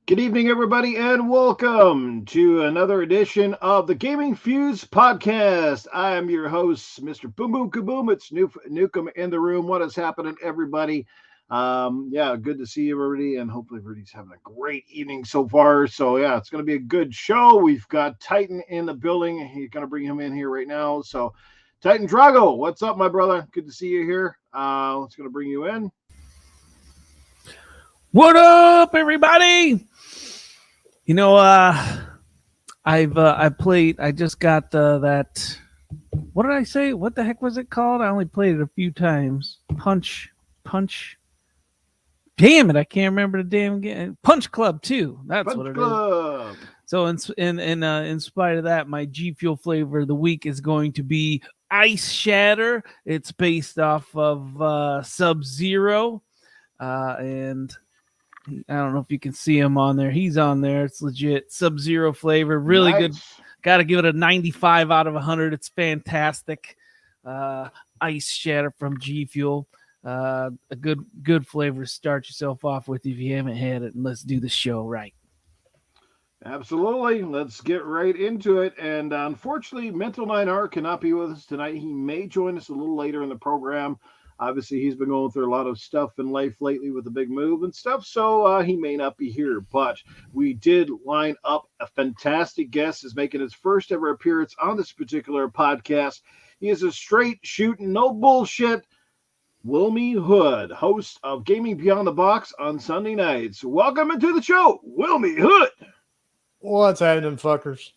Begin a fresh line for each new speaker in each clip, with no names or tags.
Good evening, everybody, and welcome to another edition of the Gaming Fuse podcast. I am your host, Mr. Boom Boom Kaboom. It's Nukem in the room. What is happening, everybody? Good to see everybody, and hopefully everybody's having a great evening so far. So, it's going to be a good show. We've got Titan in the building. He's going to bring him in here right now. So, Titan Drago, what's up, my brother? Good to see you here. Let's going to bring you in.
What up, everybody? You know, I've played. I just got that. What did I say? What the heck was it called? I only played it a few times. Punch. Damn it! I can't remember the damn game. Punch Club 2. That's
Punch
what it
Club.
is. So in spite of that, my G Fuel flavor of the week is going to be Ice Shatter. It's based off of Sub-Zero, and I don't know if you can see him on there. He's on there. It's legit Sub-Zero flavor. Really
Nice.
good. Got to give it a 95 out of 100. It's fantastic. Ice Shatter from G Fuel. A good flavor to start yourself off with if you haven't had it. And let's do the show right.
Absolutely. Let's get right into it. And unfortunately, Mental 9R cannot be with us tonight. He may join us a little later in the program. Obviously, he's been going through a lot of stuff in life lately with the big move and stuff, so he may not be here. But we did line up a fantastic guest who's making his first ever appearance on this particular podcast. He is a straight shooting, no bullshit Wilmy Hood, host of Gaming Beyond the Box on Sunday nights. Welcome into the show, Wilmy Hood.
What's happening, fuckers?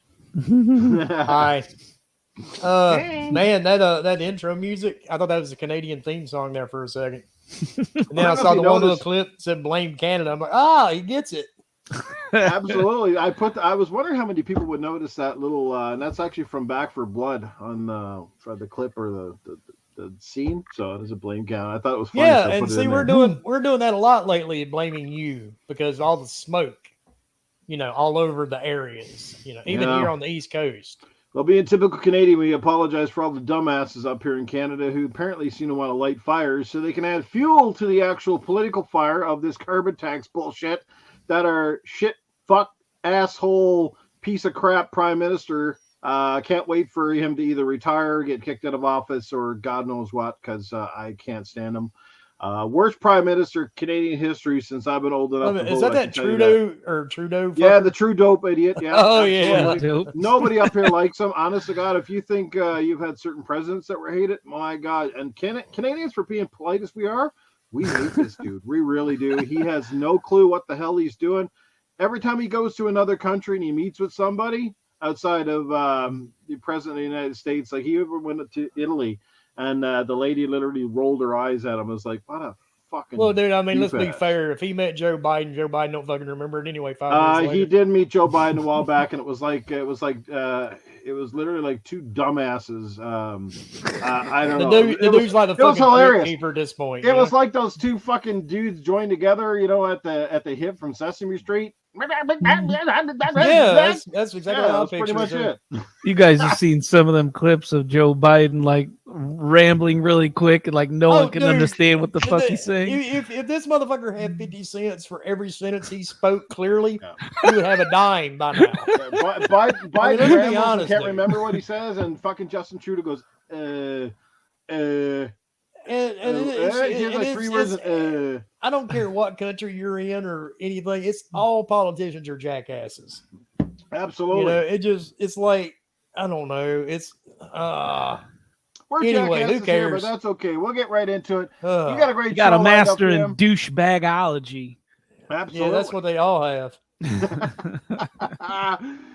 Hi. Man, that intro music, I thought that was a Canadian theme song there for a second. And then I saw the one little clip that said blame Canada. I'm like, he gets it.
Absolutely. I was wondering how many people would notice that little and that's actually from Back for Blood on for the clip or the scene. So it is a blame Canada. I thought it was funny.
Yeah, and see we're doing that a lot lately, blaming you because all the smoke, all over the areas, even here on the East Coast.
Well, being typical Canadian, we apologize for all the dumbasses up here in Canada who apparently seem to want to light fires so they can add fuel to the actual political fire of this carbon tax bullshit that our shit, fuck, asshole, piece of crap prime minister can't wait for him to either retire, get kicked out of office, or God knows what, because I can't stand him. Worst prime minister Canadian history since I've been old enough.
Is that Trudeau or Trudeau?
Yeah, the true dope idiot. Yeah.
Oh yeah.
Nobody up here likes him. Honest to God, if you think you've had certain presidents that were hated, my God. And Canadians, for being polite as we are, we hate this dude. We really do. He has no clue what the hell he's doing. Every time he goes to another country and he meets with somebody outside of the president of the United States, like he ever went to Italy. And the lady literally rolled her eyes at him. Was like, "What a fucking."
Well, dude, I mean, let's be fair. If he met Joe Biden don't fucking remember it anyway. 5 years later.
He did meet Joe Biden a while back, and it was literally like two dumbasses. I don't know.
The dude's like the fucking keeper at this point.
It was like those two fucking dudes joined together, at the hip from Sesame Street.
Yeah, that's exactly how I
pretty much it.
You guys have seen some of them clips of Joe Biden like rambling really quick and like no one can understand what the fuck he's saying.
If this motherfucker had 50 cents for every sentence he spoke clearly, he would have a dime by now.
Biden can't remember what he says, and fucking Justin Trudeau goes,
I don't care what country you're in or anything. It's all politicians are jackasses.
Absolutely.
It's like, I don't know. It's
we're
anyway, who
cares?
Here,
but that's okay. We'll get right into it.
You
got a great.
You got a master in douchebagology.
Absolutely.
Yeah, that's what they all have.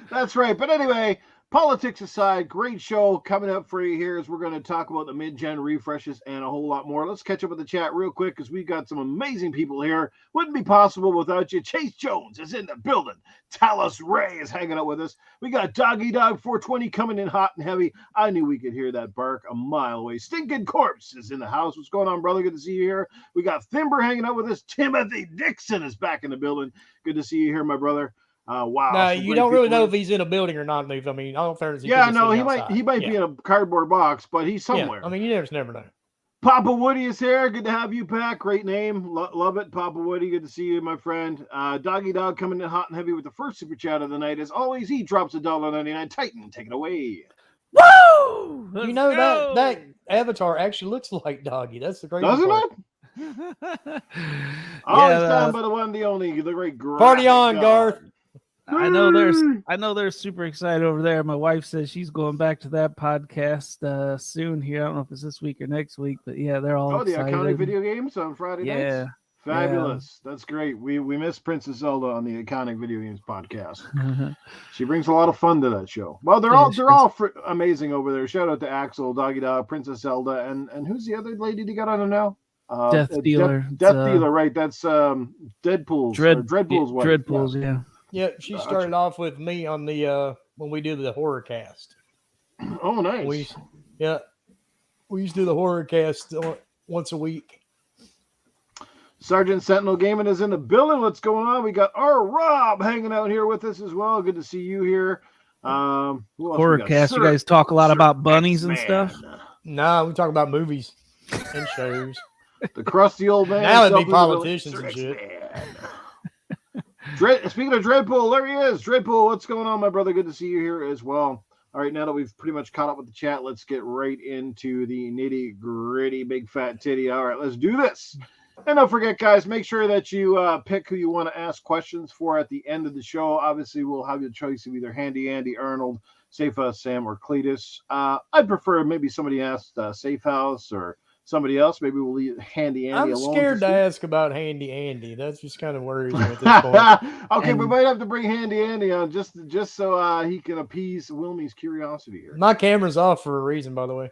That's right. But anyway, politics aside, great show coming up for you here as we're going to talk about the mid-gen refreshes and a whole lot more. Let's catch up with the chat real quick because we've got some amazing people here. Wouldn't be possible without you. Chase Jones is in the building. Talos Ray is hanging out with us. We got Doggy Dog 420 coming in hot and heavy. I knew we could hear that bark a mile away. Stinking Corpse is in the house. What's going on, brother? Good to see you here. We got Thimber hanging out with us. Timothy Dixon is back in the building. Good to see you here, my brother. Wow.
No, you don't really know if he's in a building or not, Neve. I mean, all fairness.
He might be in a cardboard box, but he's somewhere.
Yeah, I mean, you never know.
Papa Woody is here. Good to have you back. Great name. Love it, Papa Woody. Good to see you, my friend. Doggy Dog coming in hot and heavy with the first super chat of the night. As always, he drops $1.99. Titan, take it away.
Woo!
You know that avatar actually looks like Doggy. That's the crazy
Doesn't
part.
it? Always stand by the one, the only, the great
Party on, Garth.
I know they're super excited over there. My wife says she's going back to that podcast soon here. I don't know if it's this week or next week, but yeah, they're all excited.
The iconic video games on Friday nights. Fabulous. Yeah. That's great. We miss Princess Zelda on the iconic video games podcast. She brings a lot of fun to that show. Well, they're all amazing over there. Shout out to Axel, Doggy Dog, Princess Zelda, and who's the other lady you got on there now?
Death Dealer.
Death Dealer, right? That's Deadpool's. Dreadpool's wife.
Dreadpool's, yeah.
Yeah, she started off with me on the when we do the horror cast.
Oh, nice.
We used to do the horror cast once a week.
Sergeant Sentinel Gaming is in the building. What's going on? We got our Rob hanging out here with us as well. Good to see you here.
Horror cast. You guys talk a lot about bunnies and stuff.
No, we talk about movies and shows.
The crusty old man.
Now it'd be politicians and shit.
Speaking of Dreadpool, there he is. Dreadpool, what's going on, my brother? Good to see you here as well. All right, now that we've pretty much caught up with the chat, let's get right into the nitty-gritty big fat titty. All right, let's do this. And don't forget, guys, make sure that you pick who you want to ask questions for at the end of the show. Obviously, we'll have your choice of either Handy Andy, Arnold, Safe House Sam, or Cletus. I'd prefer maybe somebody asked Safe House or somebody else. Maybe we'll leave Handy Andy alone.
I'm scared to ask about Handy Andy. That's just kind of worries me at this point.
Okay, we might have to bring Handy Andy on just so he can appease Wilmy's curiosity here.
My camera's off for a reason, by the way.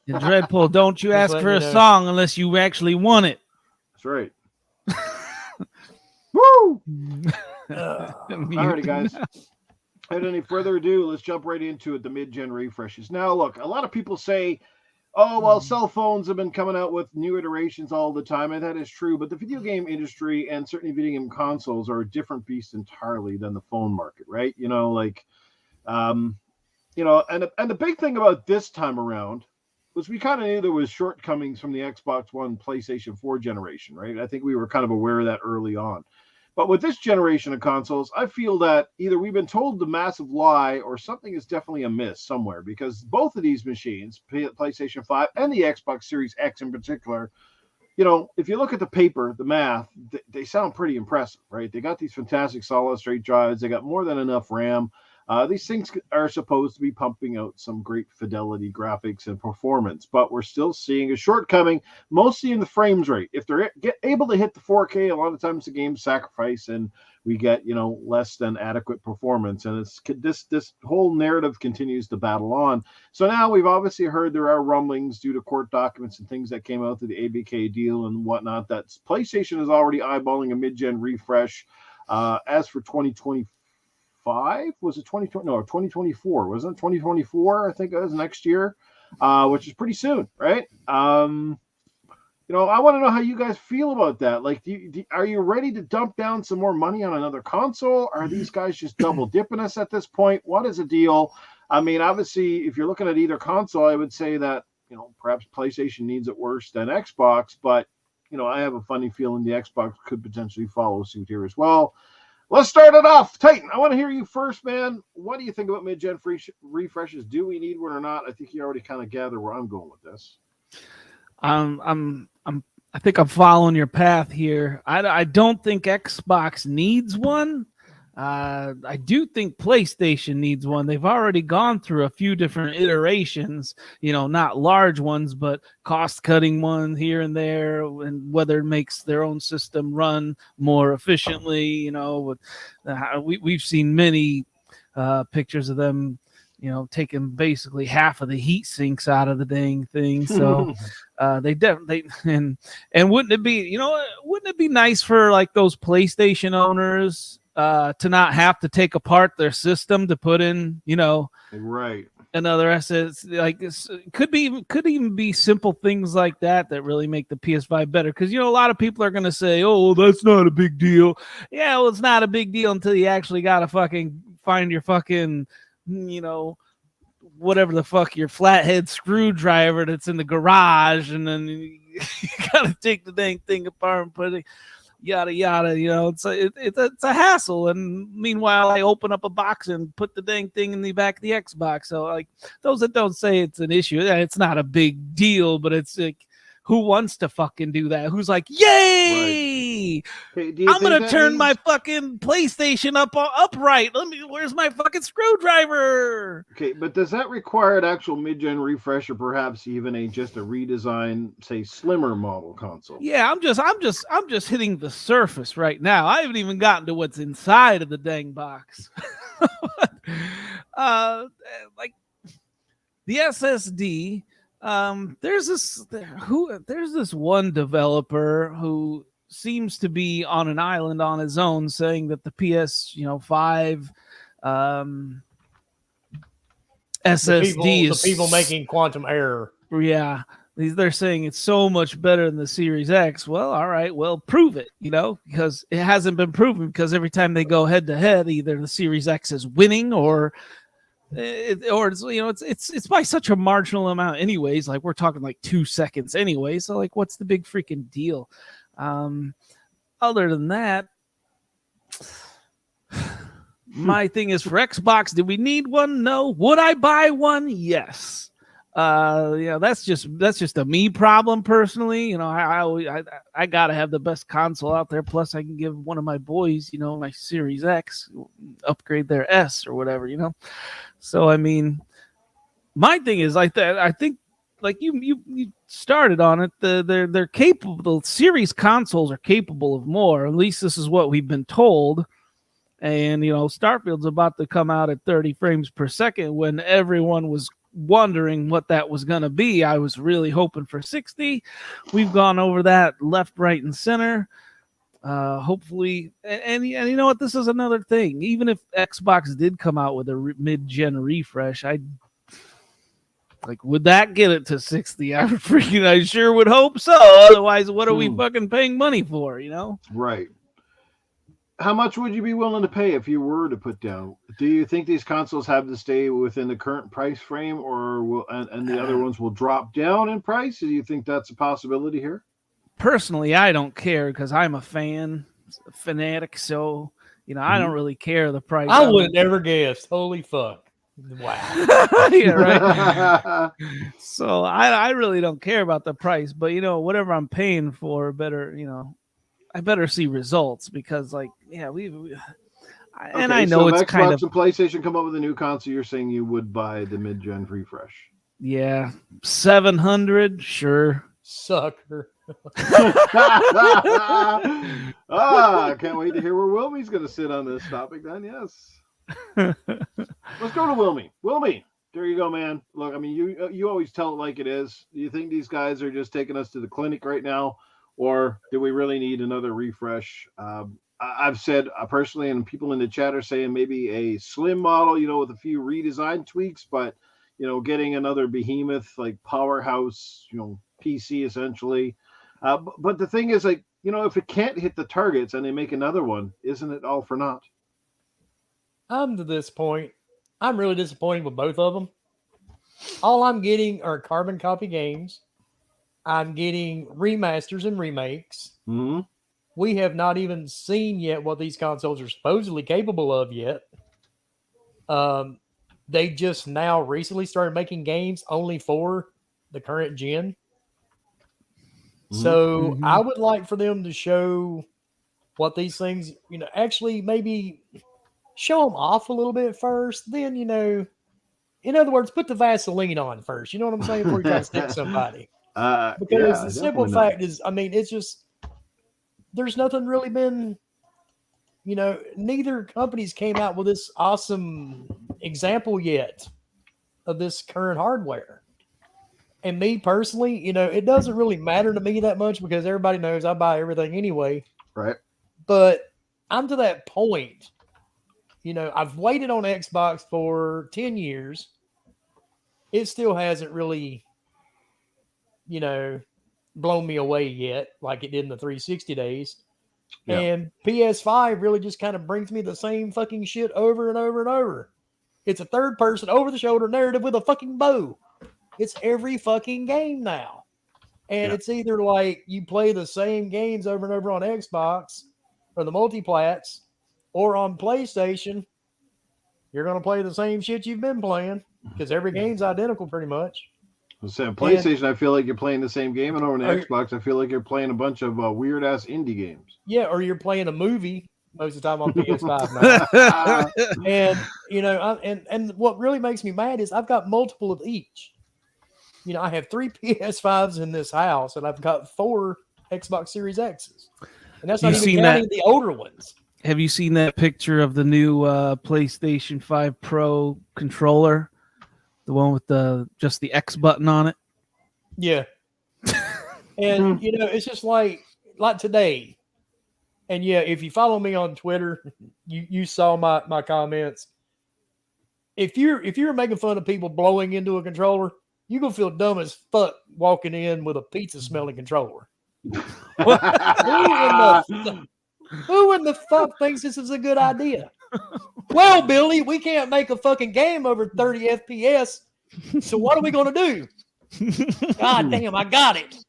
Dreadpool, don't you ask for a song unless you actually want it.
That's right. Woo! Alrighty, guys. Without any further ado, let's jump right into it. The mid-gen refreshes. Now, look, a lot of people say, oh, well, cell phones have been coming out with new iterations all the time, and that is true. But the video game industry and certainly video game consoles are a different beast entirely than the phone market, right? And the big thing about this time around was we kind of knew there was shortcomings from the Xbox One, PlayStation 4 generation, right? I think we were kind of aware of that early on. But with this generation of consoles, I feel that either we've been told the massive lie or something is definitely amiss somewhere, because both of these machines, PlayStation 5 and the Xbox Series X in particular, if you look at the paper, the math, they sound pretty impressive, right? They got these fantastic solid-state drives. They got more than enough RAM. These things are supposed to be pumping out some great fidelity graphics and performance, but we're still seeing a shortcoming, mostly in the frames rate. If they're able to hit the 4K, a lot of times the games sacrifice and we get, less than adequate performance. And this whole narrative continues to battle on. So now we've obviously heard there are rumblings due to court documents and things that came out through the ABK deal and whatnot that PlayStation is already eyeballing a mid-gen refresh. As for 2025, was it 2020? No, 2024. Wasn't it 2024? I think it was next year, which is pretty soon, right? I want to know how you guys feel about that. Like, are you ready to dump down some more money on another console? Are these guys just double dipping us at this point? What is the deal? I mean, obviously, if you're looking at either console, I would say that, perhaps PlayStation needs it worse than Xbox, but, I have a funny feeling the Xbox could potentially follow suit here as well. Let's start it off. Titan, I want to hear you first, man. What do you think about mid-gen refreshes? Do we need one or not? I think you already kind of gather where I'm going with this.
I think I'm following your path here. I don't think Xbox needs one. I do think PlayStation needs one. They've already gone through a few different iterations, not large ones, but cost-cutting ones here and there, and whether it makes their own system run more efficiently. We've seen many pictures of them, taking basically half of the heat sinks out of the dang thing. So they definitely and wouldn't it be nice for like those PlayStation owners to not have to take apart their system to put in,
right,
another asset? Like this could even be simple things like that really make the PS5 better. Because a lot of people are gonna say, "Oh, that's not a big deal." Yeah, well, it's not a big deal until you actually gotta fucking find your fucking, whatever the fuck, your flathead screwdriver that's in the garage, and then you gotta take the dang thing apart and put it, yada yada. It's a hassle. And meanwhile, I open up a box and put the dang thing in the back of the Xbox. So like those that don't say it's an issue, it's not a big deal, but it's like, who wants to fucking do that? Who's like, yay!
Hey,
I'm gonna turn my fucking PlayStation upright. Where's my fucking screwdriver?
Okay, but does that require an actual mid-gen refresh, or perhaps even just a redesign, say, slimmer model console?
Yeah, I'm just hitting the surface right now. I haven't even gotten to what's inside of the dang box. Like the SSD. There's this one developer who seems to be on an island on his own, saying that the PS5 SSD
the people making quantum error.
Yeah, they're saying it's so much better than the Series X. Well, all right, well, prove it, because it hasn't been proven, because every time they go head to head, either the Series X is winning or it's by such a marginal amount anyways. Like, we're talking like 2 seconds anyway, so like, what's the big freaking deal? Other than that, my thing is, for Xbox, do we need one? No. Would I buy one? Yes. That's just a me problem personally. I gotta have the best console out there. Plus, I can give one of my boys, my Series X, upgrade their S or whatever. So I mean, my thing is, like, that. I think, like you started on it. They're capable. The series consoles are capable of more. At least this is what we've been told. And Starfield's about to come out at 30 frames per second. When everyone was wondering what that was going to be, I was really hoping for 60. We've gone over that left, right, and center. Hopefully, and you know what? This is another thing. Even if Xbox did come out with a mid-gen refresh, would that get it to 60? I sure would hope so. Otherwise, what are we fucking paying money for?
Right. How much would you be willing to pay if you were to put down? Do you think these consoles have to stay within the current price frame, or and the other ones will drop down in price? Do you think that's a possibility here?
Personally, I don't care, because I'm a fanatic. So, I don't really care the price.
I would have never guessed. Holy fuck. Wow.
Yeah, right. So I really don't care about the price, but whatever I'm paying for, better, I better see results, because and I know it's
if Xbox
kind of,
and PlayStation come up with a new console, you're saying you would buy the mid-gen refresh?
Yeah, 700, sure.
Sucker.
I can't wait to hear where Wilmy's going to sit on this topic then. Yes. Let's go to Wilmy. Wilmy, there you go, man. Look, I mean, you always tell it like it is. Do you think these guys are just taking us to the clinic right now, or do we really need another refresh? I've said personally, and people in the chat are saying maybe a slim model, with a few redesign tweaks, but getting another behemoth, like powerhouse, PC essentially. But the thing is, like, if it can't hit the targets and they make another one, isn't it all for naught?
To this point, I'm really disappointed with both of them. All I'm getting are carbon copy games. I'm getting remasters and remakes.
Mm-hmm.
We have not even seen yet what these consoles are supposedly capable of yet. They just now recently started making games only for the current gen. So I would like for them to show what these things, actually maybe show them off a little bit first. Then, in other words, put the Vaseline on first. You know what I'm saying? Before you try to stick somebody. Because the simple fact is, I mean, it's just, there's nothing really been, neither companies came out with this awesome example yet of this current hardware. And me personally, it doesn't really matter to me that much, because everybody knows I buy everything anyway.
Right.
But I'm to that point. I've waited on Xbox for 10 years. It still hasn't really, blown me away yet like it did in the 360 days. Yeah. And PS5 really just kind of brings me the same fucking shit over and over and over. It's a third-person, over-the-shoulder narrative with a fucking bow. It's every fucking game now. And it's either like you play the same games over and over on Xbox or the multiplats, or on PlayStation, you're going to play the same shit you've been playing because every game's identical pretty much.
So PlayStation, I feel like you're playing the same game, and over on the Xbox, I feel like you're playing a bunch of weird-ass indie games.
Yeah, or you're playing a movie most of the time on PS5 now. And, you know, and what really makes me mad is I've got multiple of each. You know, I have 3 PS5s in this house, and I've got 4 Xbox Series X's. And that's not even counting the older ones.
Have you seen that picture of the new PlayStation 5 Pro controller? The one with just the X button on it?
Yeah. And, you know, it's just like today. And, yeah, if you follow me on Twitter, you saw my comments. If you're making fun of people blowing into a controller, you're going to feel dumb as fuck walking in with a pizza-smelling controller. Who in the fuck thinks this is a good idea? Well, Billy, we can't make a fucking game over 30 FPS. So what are we going to do? God damn, I got it.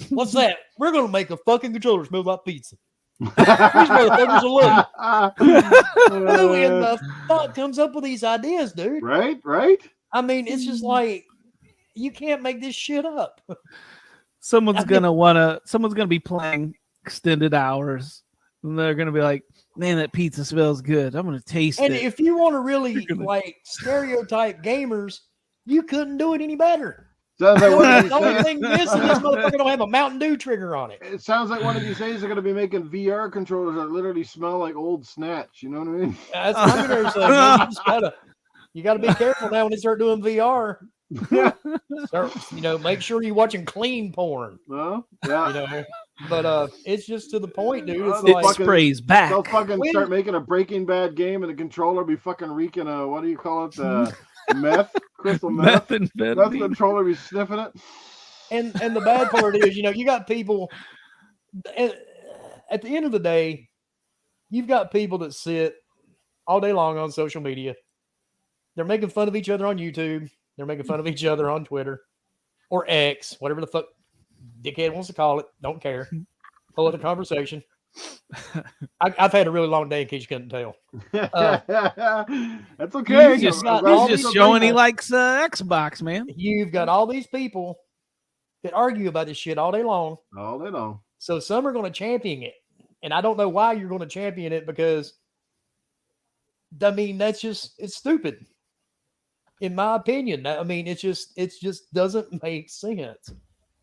What's that? We're going to make a fucking controller smell like pizza. These motherfuckers will love it. Who in the fuck comes up with these ideas, dude?
Right?
I mean, it's just like, you can't make this shit up.
Someone's gonna be playing extended hours, and they're gonna be like, "Man, that pizza smells good. I'm gonna taste it."
And if you want to really like stereotype gamers, you couldn't do it any better.
Sounds like
the only thing missing, this motherfucker don't have a Mountain Dew trigger on it.
It sounds like one of these days they're going to be making VR controllers that literally smell like old snatch. You know what I mean?
That's what I'm going to say. You got to be careful now when they start doing VR. Make sure you're watching clean porn.
Well, yeah.
You know, but it's just to the point, dude. It's
it
like
sprays back.
They'll fucking start making a Breaking Bad game, and the controller be fucking reeking. What do you call it? Meth, crystal meth. That's the controller be sniffing it.
And the bad part is, you got people. At the end of the day, you've got people that sit all day long on social media. They're making fun of each other on YouTube. They're making fun of each other on Twitter or X, whatever the fuck dickhead wants to call it. Don't care. Pull it a conversation. I've had a really long day in case you couldn't tell.
That's okay.
He's just showing he likes Xbox, man.
You've got all these people that argue about this shit all day long.
All day long.
So some are going to champion it. And I don't know why you're going to champion it because, I mean, it's stupid. In my opinion, I mean, it just doesn't make sense.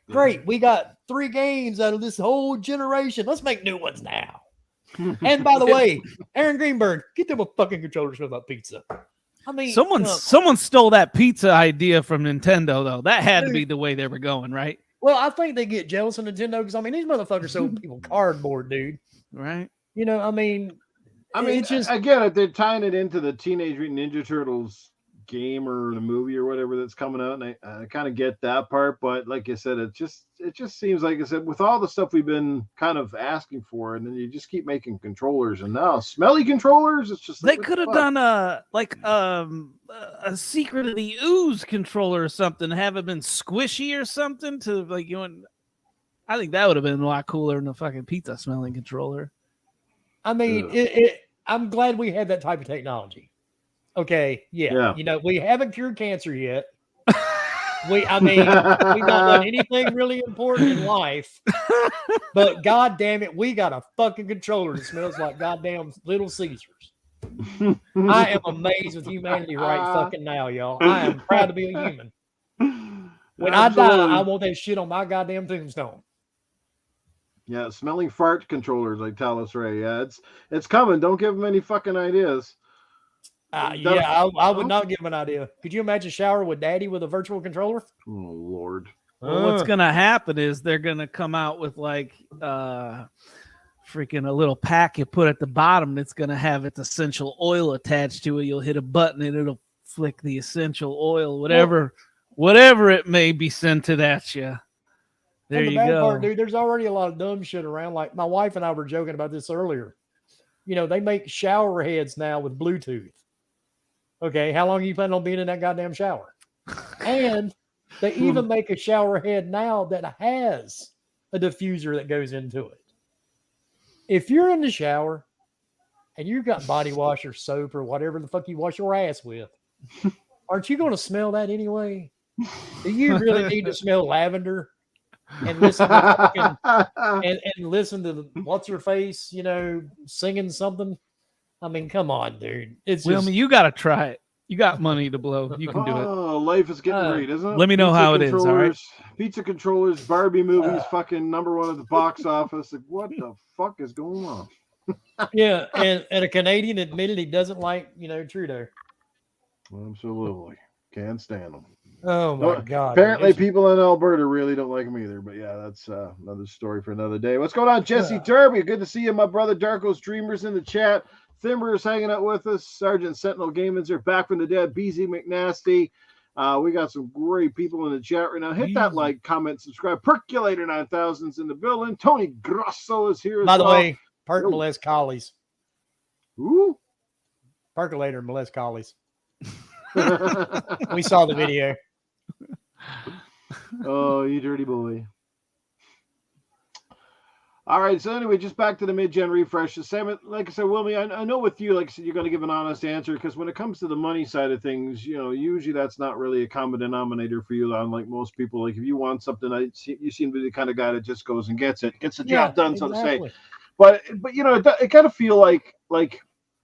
Great, we got 3 games out of this whole generation. Let's make new ones now. And by the way, Aaron Greenberg, get them a fucking controller smell like pizza. I mean,
someone stole that pizza idea from Nintendo, though. That had to be the way they were going, right?
Well, I think they get jealous of Nintendo because I mean, these motherfuckers sold people cardboard, dude.
Right?
I mean,
it's just again, they're tying it into the Teenage Mutant Ninja Turtles game or the movie or whatever that's coming out, and I kind of get that part, but like I said, it just seems like I said, with all the stuff we've been kind of asking for, and then you just keep making controllers, and now smelly controllers. It's just
they could have done a Secret of the Ooze controller or something, have it been squishy or something to like I think that would have been a lot cooler than a fucking pizza smelling controller.
I mean, I'm glad we had that type of technology. Okay, yeah. We haven't cured cancer yet. We've not done anything really important in life. But god damn it, we got a fucking controller that smells like goddamn Little Caesars. I am amazed with humanity right fucking now, y'all. I am proud to be a human. When I die, I want that shit on my goddamn tombstone.
Yeah, smelling fart controllers like Talos Ray. Yeah, it's coming. Don't give them any fucking ideas.
I would not give him an idea. Could you imagine shower with daddy with a virtual controller?
Oh, Lord.
Well, what's going to happen is they're going to come out with like freaking a little pack you put at the bottom that's going to have its essential oil attached to it. You'll hit a button and it'll flick the essential oil, whatever it may be scented at you. There you go.
Part, dude, there's already a lot of dumb shit around. Like my wife and I were joking about this earlier. They make shower heads now with Bluetooth. Okay, how long are you planning on being in that goddamn shower? And they even make a shower head now that has a diffuser that goes into it. If you're in the shower and you've got body wash or soap or whatever the fuck you wash your ass with, aren't you going to smell that anyway? Do you really need to smell lavender and listen to and listen to what's her face, singing something? I mean, come on, dude. It's
Wilmy, you got to try it. You got money to blow. You can do it.
Oh, life is getting great, isn't it?
Let me know how it is, all right?
Pizza controllers, Barbie movies, fucking #1 at the box office. Like, what the fuck is going on?
Yeah, and a Canadian admitted he doesn't like, Trudeau.
Absolutely. Can't stand them.
Oh, my God.
Apparently, people in Alberta really don't like him either. But, yeah, that's another story for another day. What's going on, Jesse Derby? Good to see you, my brother. Darko's Dreamers in the chat. Thimber's hanging out with us. Sergeant Sentinel Gamins are back from the dead. BZ McNasty. We got some great people in the chat right now. Hit that like, comment, subscribe. Percolator 9000's in the building. Tony Grosso is here as well.
By the way, Perk molest collies.
Who?
Percolator molest collies. We saw the video.
Oh, you dirty boy. All right, so anyway, just back to the mid-gen refreshes. Sam, like I said, Wilmy, I know with you, like I said, you're going to give an honest answer because when it comes to the money side of things, usually that's not really a common denominator for you, unlike most people. Like if you want something, you seem to be the kind of guy that just goes and gets the job done, exactly. So to say. But it kind of feel like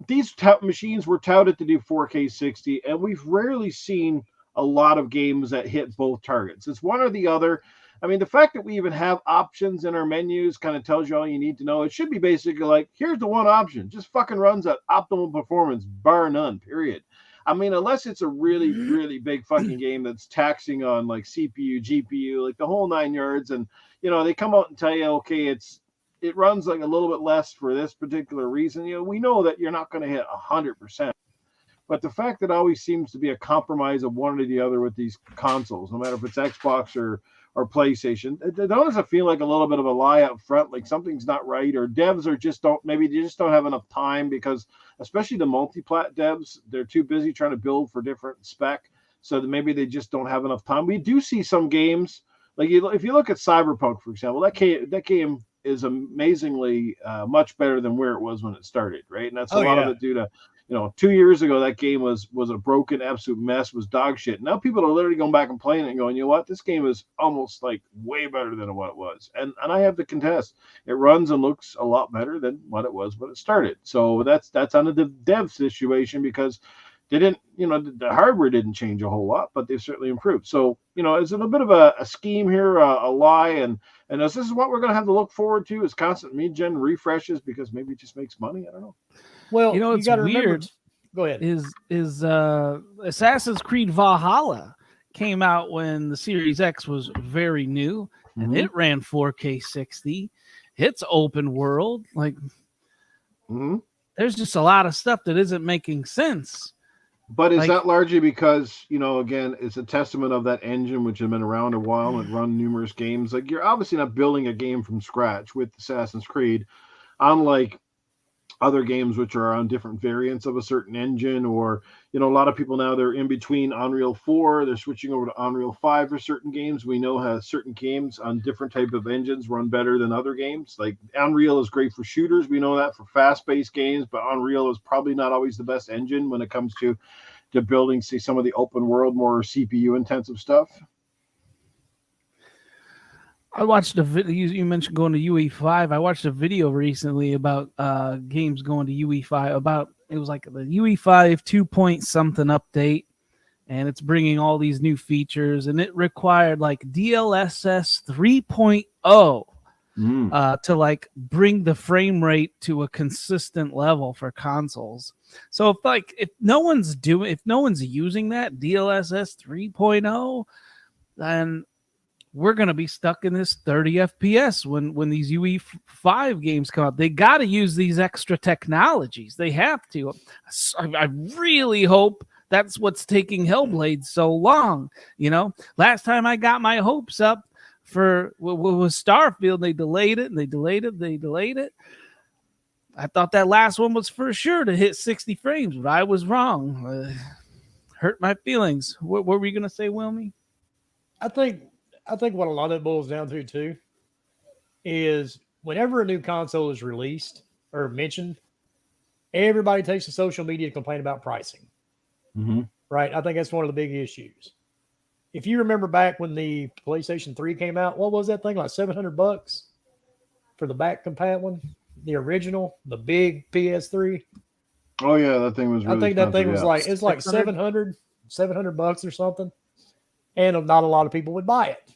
these machines were touted to do 4K 60, and we've rarely seen a lot of games that hit both targets. It's one or the other. I mean, the fact that we even have options in our menus kind of tells you all you need to know. It should be basically like, here's the one option. Just fucking runs at optimal performance, bar none, period. I mean, unless it's a really, really big fucking game that's taxing on like CPU, GPU, like the whole 9 yards. And, they come out and tell you, okay, it runs like a little bit less for this particular reason. We know that you're not going to hit 100%. But the fact that always seems to be a compromise of one or the other with these consoles, no matter if it's Xbox or PlayStation, it doesn't feel like a little bit of a lie up front, like something's not right, or devs are maybe they just don't have enough time because, especially the multi-plat devs, they're too busy trying to build for different spec, so that maybe they just don't have enough time. We do see some games, like if you look at Cyberpunk, for example, that game is amazingly much better than where it was when it started, right? And that's a lot of it due to 2 years ago, that game was a broken, absolute mess, was dog shit. Now people are literally going back and playing it and going, you know what? This game is almost like way better than what it was. And I have to contest, it runs and looks a lot better than what it was when it started. So that's on the dev situation because they didn't, the hardware didn't change a whole lot, but they've certainly improved. So, is it a bit of a scheme here, a lie? And this is what we're going to have to look forward to is constant mid-gen refreshes because maybe it just makes money. I don't know.
Well,
it's weird.
Go ahead.
Is Assassin's Creed Valhalla came out when the Series X was very new, and it ran 4K 60. It's open world. Like, there's just a lot of stuff that isn't making sense.
But is that largely because, again, it's a testament of that engine which has been around a while and run numerous games? Like, you're obviously not building a game from scratch with Assassin's Creed, unlike other games which are on different variants of a certain engine, or a lot of people now, they're in between Unreal 4, they're switching over to Unreal 5 for certain games. We know how certain games on different type of engines run better than other games. Like Unreal is great for shooters, we know that, for fast-paced games, but Unreal is probably not always the best engine when it comes to building, say, some of the open world, more CPU intensive stuff.
I watched a video. You mentioned going to UE5. I watched a video recently about games going to UE5. It was like the UE5 2-point-something update, and it's bringing all these new features, and it required like DLSS 3.0 to like bring the frame rate to a consistent level for consoles. So if no one's using that DLSS 3.0, then we're going to be stuck in this 30 FPS when these UE5 games come out. They got to use these extra technologies. They have to. I really hope that's what's taking Hellblade so long. Last time I got my hopes up for was Starfield, they delayed it. I thought that last one was for sure to hit 60 frames, but I was wrong. hurt my feelings. What were we gonna say, Wilmy?
I think what a lot of it boils down to too is whenever a new console is released or mentioned, everybody takes to social media to complain about pricing.
Mm-hmm.
Right? I think that's one of the big issues. If you remember back when the PlayStation 3 came out, what was that thing, like $700 for the back compat one? The original, the big PS3.
Oh yeah, that thing was really
I think that thing
expensive,
was
yeah.
like, it's like $700 or something. And not a lot of people would buy it.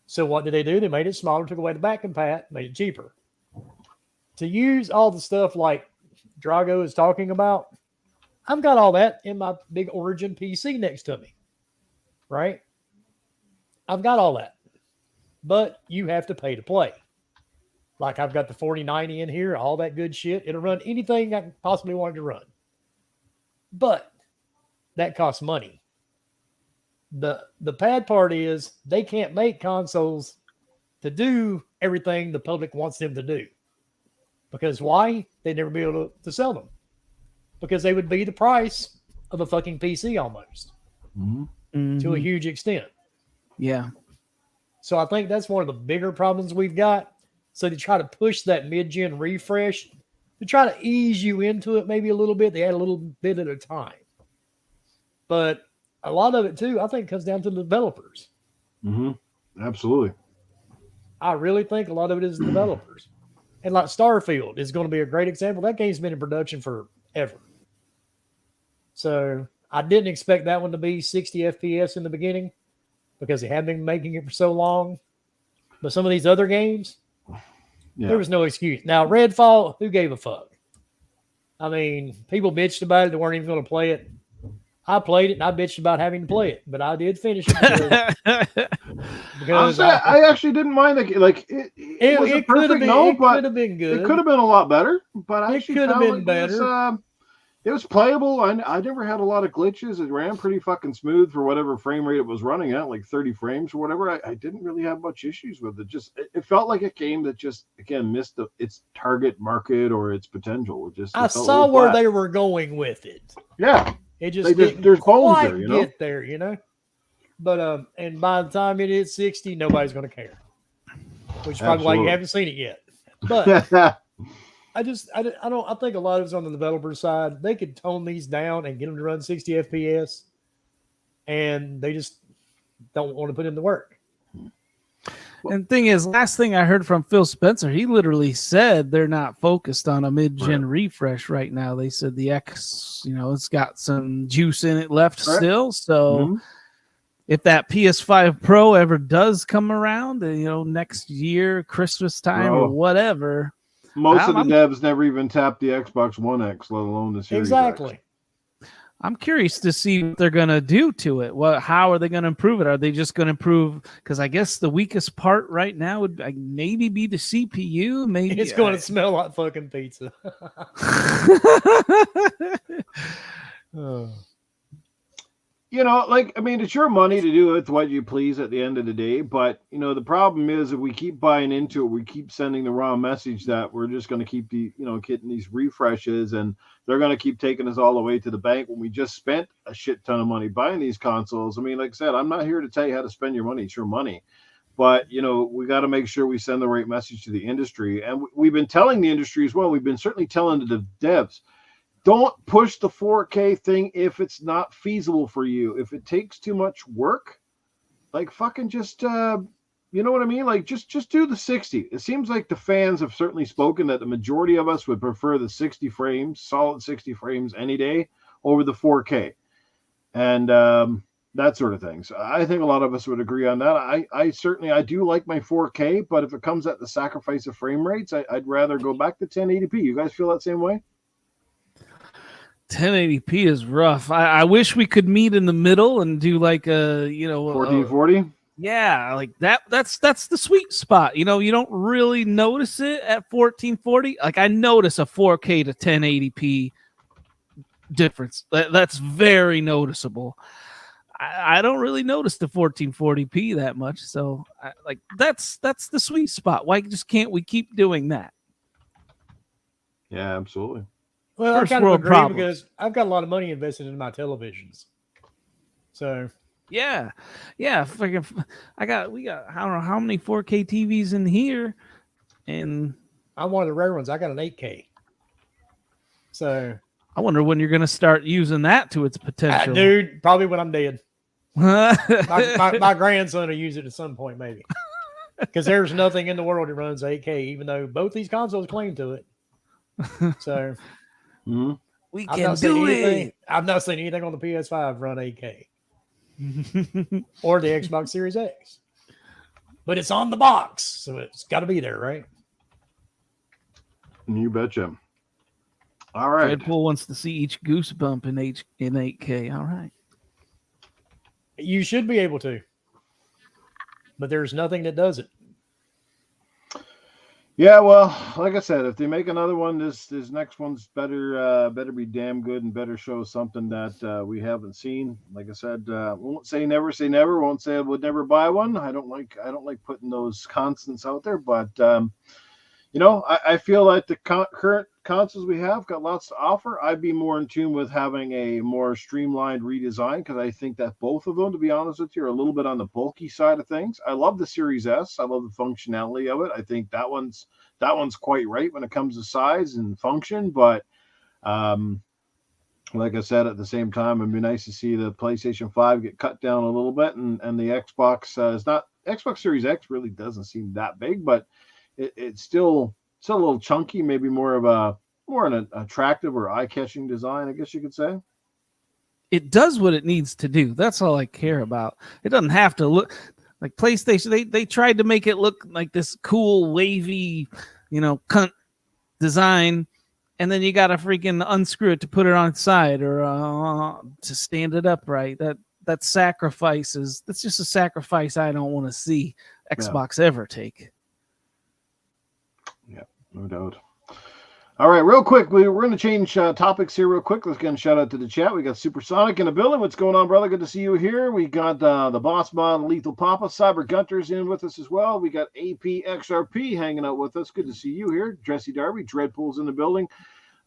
So what did they do? They made it smaller, took away the back compat, made it cheaper. To use all the stuff like Drago is talking about, I've got all that in my big Origin PC next to me. Right? I've got all that. But you have to pay to play. Like I've got the 4090 in here, all that good shit. It'll run anything I possibly wanted to run. But that costs money. The bad part is they can't make consoles to do everything the public wants them to do. Because why? They'd never be able to sell them. Because they would be the price of a fucking PC almost.
Mm-hmm.
To a huge extent.
Yeah.
So I think that's one of the bigger problems we've got. So to try to push that mid-gen refresh, to try to ease you into it maybe a little bit, they add a little bit at a time. But a lot of it too, I think, comes down to the developers.
Mm-hmm. Absolutely.
I really think a lot of it is the developers. And like Starfield is going to be a great example. That game's been in production forever. So I didn't expect that one to be 60 FPS in the beginning because they had been making it for so long. But some of these other games, there was no excuse. Now, Redfall, who gave a fuck? I mean, people bitched about it. They weren't even going to play it. I played it, and I bitched about having to play it. But I did finish it. Because
I actually didn't mind it. Like, it wasn't perfect, but
could have been good.
It could have been a lot better. But I actually
could have
found
been better.
It was playable. I never had a lot of glitches. It ran pretty fucking smooth for whatever frame rate it was running at, like 30 frames or whatever. I didn't really have much issues with it. Just it felt like a game that just again missed its target market or its potential.
I saw where they were going with it.
Yeah,
it just didn't
there's bones
quite
there, you know?
get there, you know. But and by the time it hits 60, nobody's going to care. Which is probably why you haven't seen it yet. But. I think a lot of it's on the developer side. They could tone these down and get them to run 60 FPS, and they just don't want to put in the work.
And the thing is, last thing I heard from Phil Spencer, he literally said they're not focused on a mid-gen refresh right now. They said the X, it's got some juice in it left still. So if that PS5 Pro ever does come around, next year, Christmas time or whatever.
Most of the devs never even tapped the Xbox One X, let alone the Series
X.
I'm curious to see what they're going to do to it. How are they going to improve it? Are they just going to improve? Because I guess the weakest part right now would maybe be the CPU. Maybe
it's going to smell like fucking pizza.
It's your money to do with what you please at the end of the day. But, the problem is if we keep buying into it, we keep sending the wrong message that we're just going to keep getting these refreshes and they're going to keep taking us all the way to the bank when we just spent a shit ton of money buying these consoles. I mean, like I said, I'm not here to tell you how to spend your money. It's your money. But, we got to make sure we send the right message to the industry. And we've been telling the industry as well. We've been certainly telling the devs. Don't push the 4K thing if it's not feasible for you. If it takes too much work, like fucking just, you know what I mean? Like just do the 60. It seems like the fans have certainly spoken that the majority of us would prefer the 60 frames, solid 60 frames any day over the 4K. And that sort of thing. So I think a lot of us would agree on that. I do like my 4K, but if it comes at the sacrifice of frame rates, I'd rather go back to 1080p. You guys feel that same way?
1080p is rough. I wish we could meet in the middle and do like a
1440.
Yeah, like that's the sweet spot. You don't really notice it at 1440. Like I notice a 4K to 1080p difference. That's very noticeable. I don't really notice the 1440p that much. So that's the sweet spot. Why can't we keep doing that?
Yeah, absolutely.
Well, I kind of agree because I've got a lot of money invested in my televisions. So
yeah. Freaking, we got, I don't know how many 4K TVs in here, and
I'm one of the rare ones. I got an 8K. So
I wonder when you're going to start using that to its potential.
Dude, probably when I'm dead. my grandson will use it at some point, maybe. Because there's nothing in the world that runs 8K, even though both these consoles claim to it. So
we can do it.
I've not seen anything on the PS5 run 8K. Or the Xbox Series X. But it's on the box, so it's got to be there, right?
You betcha. All right.
Deadpool wants to see each goosebump in 8K. All right.
You should be able to. But there's nothing that does it.
Yeah, well, like I said, if they make another one, this next one's better be damn good and better show something that we haven't seen. Like I said, won't say never, say never. Won't say I would never buy one. I don't like putting those constants out there, but I feel like the current consoles we have got lots to offer. I'd be more in tune with having a more streamlined redesign, because I think that both of them, to be honest with you, are a little bit on the bulky side of things. I love the Series S. I love the functionality of it. I think that one's quite right when it comes to size and function. But like I said, at the same time, it'd be nice to see the PlayStation 5 get cut down a little bit, and the Xbox is not. Xbox Series X really doesn't seem that big, but it's still a little chunky, maybe more an attractive or eye-catching design, I guess you could say.
It does what it needs to do. That's all I care about. It doesn't have to look like PlayStation. They tried to make it look like this cool, wavy, cunt design, and then you got to freaking unscrew it to put it on its side or to stand it upright. That's just a sacrifice I don't want to see Xbox ever take.
Yeah, no doubt. All right, real quick, we're going to change topics here real quick. Let's get a shout out to the chat. We got Supersonic in the building. What's going on, brother? Good to see you here. We got the Boss Mod, Lethal Papa, Cyber Gunter's in with us as well. We got APXRP hanging out with us. Good to see you here. Jesse Darby, Dreadpool's in the building.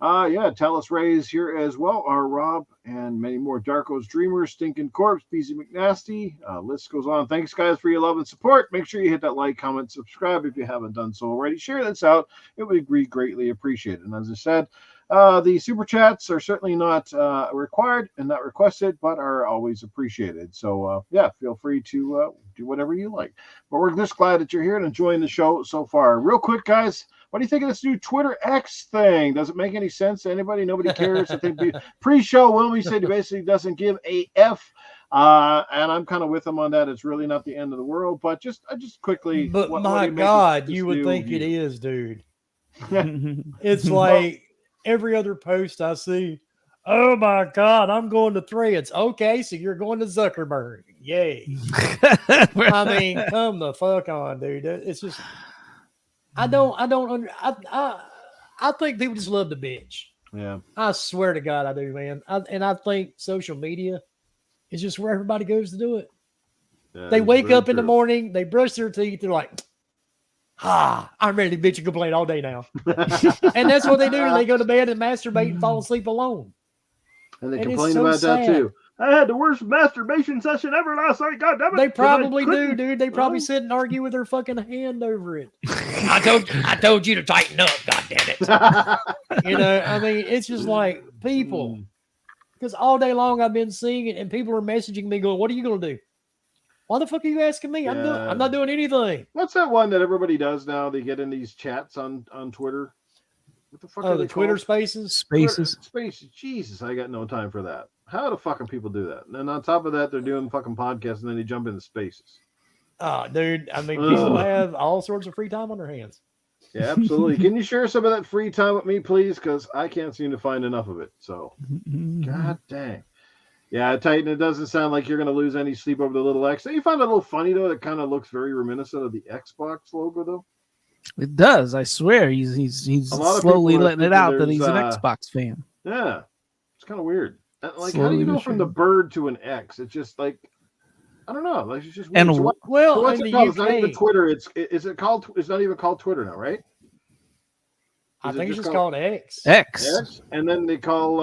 Talus Ray's here as well. Our Rob and many more. Darko's Dreamers, Stinking Corpse, BZ McNasty. List goes on. Thanks, guys, for your love and support. Make sure you hit that like, comment, subscribe if you haven't done so already. Share this out. It would be greatly appreciated. And as I said, the super chats are certainly not required and not requested, but are always appreciated. So, feel free to do whatever you like. But we're just glad that you're here and enjoying the show so far. Real quick, guys. What do you think of this new Twitter X thing? Does it make any sense to anybody? Nobody cares. I think pre-show, Wilmy said he basically doesn't give a F, and I'm kind of with him on that. It's really not the end of the world, but just quickly.
But my God, you would think it is, dude. It's like every other post I see. Oh my God, I'm going to Threads. Okay, so you're going to Zuckerberg. Yay. I mean, come the fuck on, dude. It's just... I think people just love the bitch.
Yeah.
I swear to God, I do, man. I think social media is just where everybody goes to do it. Yeah, they wake up in the morning, they brush their teeth, they're like, I'm ready to bitch and complain all day now. And that's what they do. They go to bed and masturbate and fall asleep alone.
And they complain about that too. I had the worst masturbation session ever last night. God damn it.
They probably do, dude. They probably sit and argue with their fucking hand over it. I told you to tighten up. God damn it. I mean, it's just like people. Because all day long I've been seeing it, and people are messaging me going, "What are you going to do? Why the fuck are you asking me?
Yeah.
I'm not doing anything."
What's that one that everybody does now? They get in these chats on Twitter. What the fuck?
Oh, the Twitter Spaces.
Spaces. Jesus, I got no time for that. How do fucking people do that? And then on top of that, they're doing fucking podcasts, and then they jump into Spaces.
Oh, dude. I mean, people have all sorts of free time on their hands.
Yeah, absolutely. Can you share some of that free time with me, please? Because I can't seem to find enough of it. So, God dang. Yeah, Titan, it doesn't sound like you're going to lose any sleep over the little X. You find it a little funny, though. It kind of looks very reminiscent of the Xbox logo, though.
It does. I swear. He's slowly letting it out that he's an Xbox fan.
Yeah. It's kind of weird. Like, how do you go from the bird to an X? It's just like, I don't know. Like, it's just weird.
And
so what's it called? It's not even Twitter. It's not even called Twitter now, right?
I think it's just called X.
X.
And then they call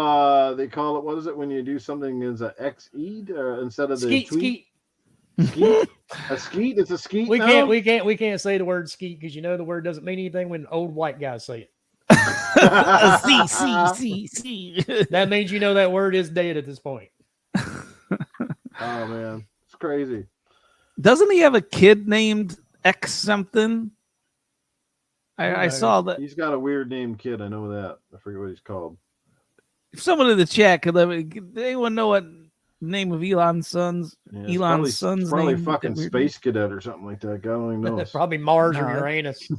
it, what is it when you do something as a X-eed instead of the
Skeet,
tweet?
skeet.
A skeet? It's a skeet.
We can't say the word skeet because you know the word doesn't mean anything when old white guys say it.
C.
That means you know that word is dead at this point.
Oh man, it's crazy.
Doesn't he have a kid named X something? I saw that.
He's got a weird named kid. I know that. I forget what he's called.
If someone in the chat could let me, anyone know what name of Elon's son's?
Yeah,
Elon's son's
probably
name?
Fucking Space Cadet or something like that. God only knows.
Probably Mars or Uranus.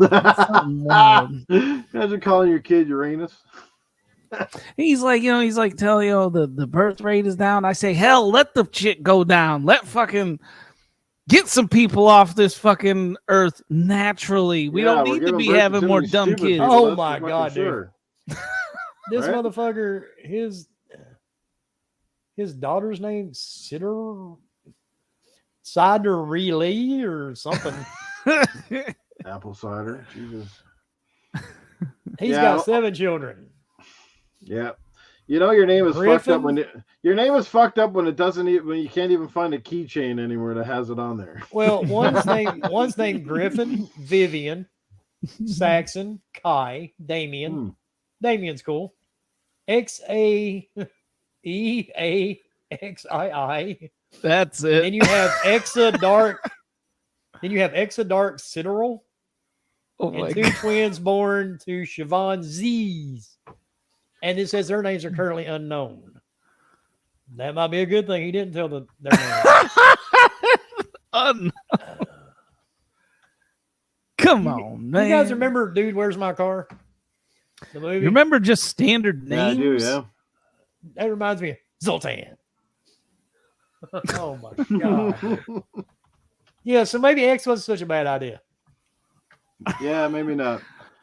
Imagine calling your kid Uranus.
He's like telling the birth rate is down. I say, hell, let the shit go down. Let fucking get some people off this fucking earth naturally. We don't need to be having more dumb kids.
Oh my God,
sure.
dude. This motherfucker, his daughter's name Cider Relay or something.
Apple cider. Jesus.
He's got 7 children.
Yeah. You know your name is
Griffin?
fucked up when your name is fucked up when it doesn't even, when you can't even find a keychain anywhere that has it on there.
Well, one's named Griffin, Vivian, Saxon, Kai, Damien. Damien's cool. XAEAXII.
That's it.
Then you have Exadark. Then you have Exadark Sideral. And 2 twins born to Siobhan Z's. And it says their names are currently unknown. That might be a good thing. He didn't tell their names.
Come on, man.
You guys remember Dude, Where's My Car? The movie?
You remember just standard names?
Yeah, I do, yeah.
That reminds me of Zoltan. Oh my God. Yeah, so maybe X wasn't such a bad idea.
Yeah, maybe not.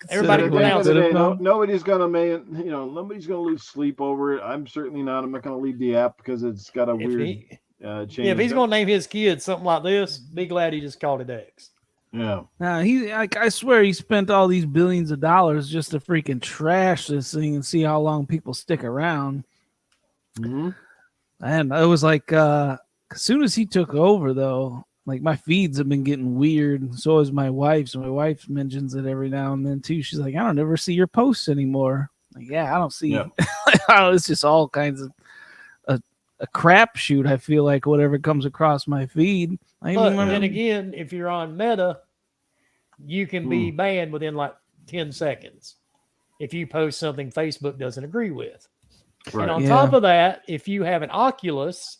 Everybody pronounce it.
Nobody's gonna lose sleep over it. I'm certainly not. I'm not gonna leave the app because it's got a weird change.
Yeah, if he's gonna name his kid something like this, be glad he just called it X.
Yeah.
I swear he spent all these billions of dollars just to freaking trash this thing and see how long people stick around.
Mm-hmm.
And it was like as soon as he took over, though, like my feeds have been getting weird. So is my wife's. My wife mentions it every now and then too. She's like, I don't ever see your posts anymore. Like, yeah, I don't see. Yeah. It's just all kinds of a crapshoot. I feel like whatever comes across my feed.
But then again, if you're on Meta, you can be banned within like 10 seconds if you post something Facebook doesn't agree with. Right. And on top of that, if you have an Oculus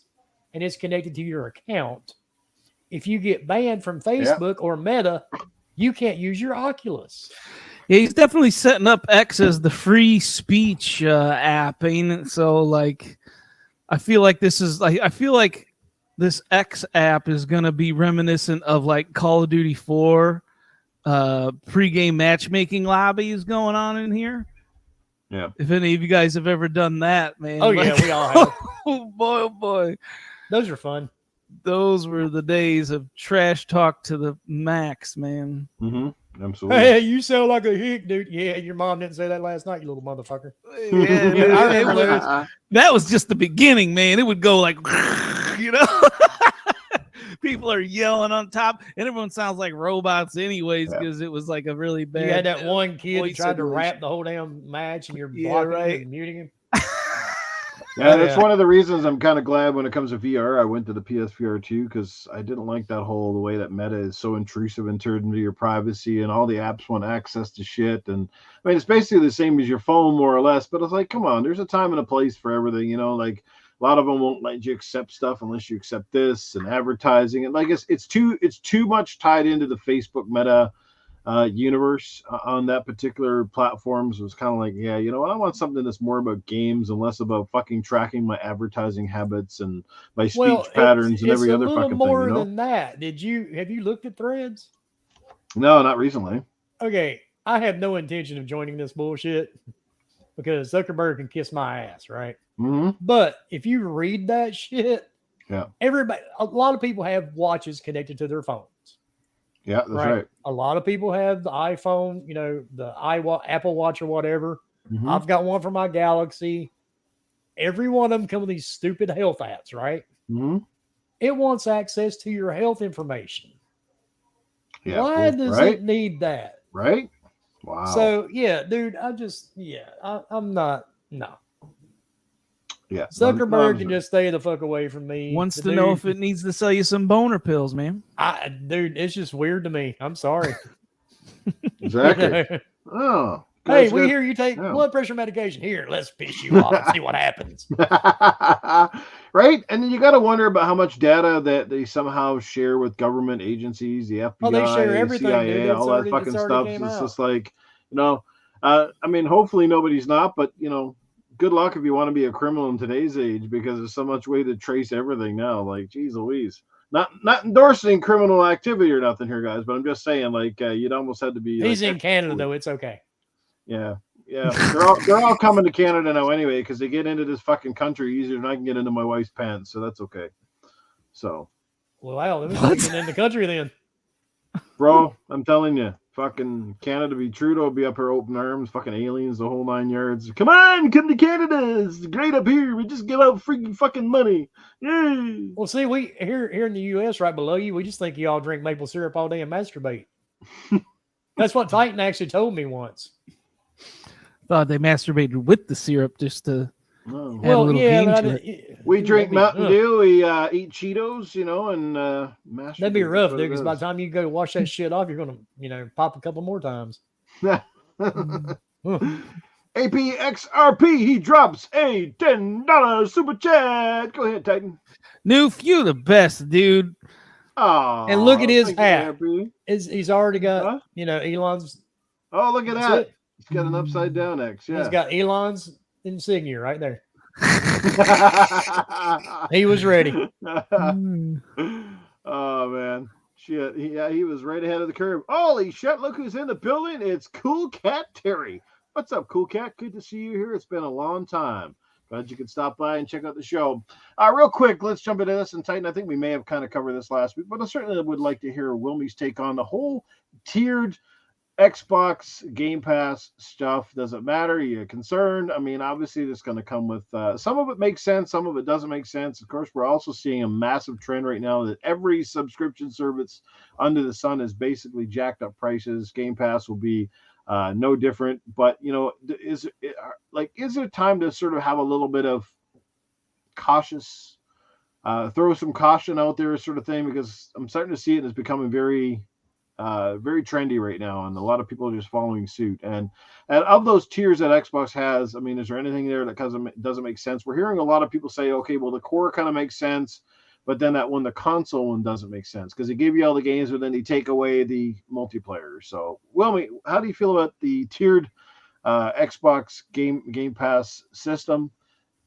and it's connected to your account, if you get banned from Facebook or Meta, you can't use your Oculus.
Yeah, he's definitely setting up X as the free speech app, ain't it? So, like, I feel like this X app is gonna be reminiscent of like Call of Duty 4 pre-game matchmaking lobbies going on in here.
Yeah.
If any of you guys have ever done that, man.
Oh, yeah, we all have.
Oh boy.
Those are fun.
Those were the days of trash talk to the max, man.
Mm-hmm. Absolutely.
Hey, you sound like a hick, dude. Yeah, your mom didn't say that last night, you little motherfucker.
Yeah, I remember that was just the beginning, man. It would go like, you know, people are yelling on top, and everyone sounds like robots anyways because it was like a really bad.
You had that one kid that tried to rap the whole damn match, and you're blocking him and muting him.
Yeah, that's one of the reasons I'm kind of glad when it comes to VR. I went to the PSVR 2 because I didn't like the way that Meta is so intrusive in terms of your privacy, and all the apps want access to shit. And I mean, it's basically the same as your phone, more or less. But it's like, come on, there's a time and a place for everything. You know, like a lot of them won't let you accept stuff unless you accept this and advertising. And like it's too much tied into the Facebook Meta universe on that particular platforms. It was kind of like, yeah, you know what, I want something that's more about games and less about fucking tracking my advertising habits and my speech patterns and every other fucking thing. It's a little more
than that. Have you looked at Threads?
No, not recently.
Okay, I have no intention of joining this bullshit because Zuckerberg can kiss my ass, right?
Mm-hmm.
But if you read that shit,
yeah,
a lot of people have watches connected to their phones.
Yeah, that's right.
A lot of people have the iPhone, the Apple Watch or whatever.
Mhm.
I've got one for my Galaxy. Every one of them come with these stupid health apps, right?
Mm-hmm.
It wants access to your health information.
Yeah,
Why does it need that?
Right? Wow.
So, yeah, dude, I'm not, no.
Yeah.
Zuckerberg can just stay the fuck away from me.
Wants to know if it needs to sell you some boner pills, man.
Dude, it's just weird to me. I'm sorry.
Exactly. Oh.
Hey, we hear you take blood pressure medication. Here, let's piss you off and see what happens.
Right? And then you got to wonder about how much data that they somehow share with government agencies, the FBI,
oh, they share everything,
CIA,
dude.
all that fucking stuff. It's just like, I mean, hopefully nobody's not, but, good luck if you want to be a criminal in today's age, because there's so much way to trace everything now. Like, geez Louise. Not endorsing criminal activity or nothing here, guys, but I'm just saying, like, you'd almost have to be.
He's in Canada, though. It's okay.
Yeah. They're all coming to Canada now anyway, because they get into this fucking country easier than I can get into my wife's pants, so that's okay. So.
Well, wow, let me get in the country then.
Bro, I'm telling you, fucking Canada be Trudeau be up here open arms, fucking aliens, the whole 9 yards. Come to Canada. It's great up here. We just give out freaking fucking money. Yay.
Well, see, we here in the U.S. right below you, we just think you all drink maple syrup all day and masturbate. That's what Titan actually told me once.
Thought they masturbated with the syrup just to add a little game to it.
We drink Mountain Dew, we eat Cheetos, and masturbate.
That'd be rough, dude, because by the time you go wash that shit off, you're going to, pop a couple more times.
APXRP, he drops a $10 super chat. Go ahead, Titan.
Noof, you the best, dude.
Oh,
and look at his hat. He's already got, Elon's.
Oh, look at that. He's got an upside down X. Yeah.
He's got Elon's insignia right there. He was ready.
Oh, man. Shit. He was right ahead of the curve. Holy shit. Look who's in the building. It's Cool Cat Terry. What's up, Cool Cat? Good to see you here. It's been a long time. Glad you could stop by and check out the show. Real quick, let's jump into this and Titan. I think we may have kind of covered this last week, but I certainly would like to hear Wilmy's take on the whole tiered Xbox Game Pass stuff. Does it matter? Are you concerned? I mean, obviously, this is going to come with some of it makes sense, some of it doesn't make sense. Of course, we're also seeing a massive trend right now that every subscription service under the sun is basically jacked up prices. Game Pass will be no different. But is there time to sort of have a little bit of cautious, throw some caution out there, sort of thing? Because I'm starting to see it as becoming very trendy right now, and a lot of people are just following suit. And of those tiers that Xbox has, I mean, is there anything there that doesn't make sense? We're hearing a lot of people say, okay, well, the core kind of makes sense, but then that one, the console one, doesn't make sense because they give you all the games, but then they take away the multiplayer. So, Wilmy, how do you feel about the tiered Xbox Game Pass system?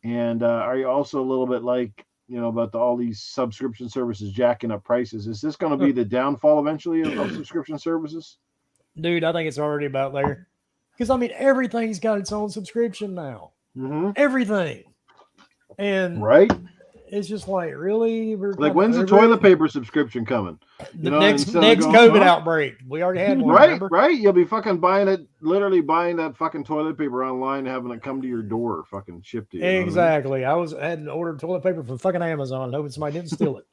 And are you also a little bit like, about all these subscription services jacking up prices? Is this going to be the downfall eventually of subscription services?
Dude, I think it's already about there. Because, I mean, everything's got its own subscription now.
Mm-hmm.
Everything. And
right?
It's just like, really?
Like, when's the toilet paper subscription coming?
The next COVID outbreak. We already had one.
Right,
remember?
right. You'll be fucking literally buying that fucking toilet paper online and having it come to your door, fucking shipped to you.
Exactly. I had ordered toilet paper from fucking Amazon, hoping somebody didn't steal it.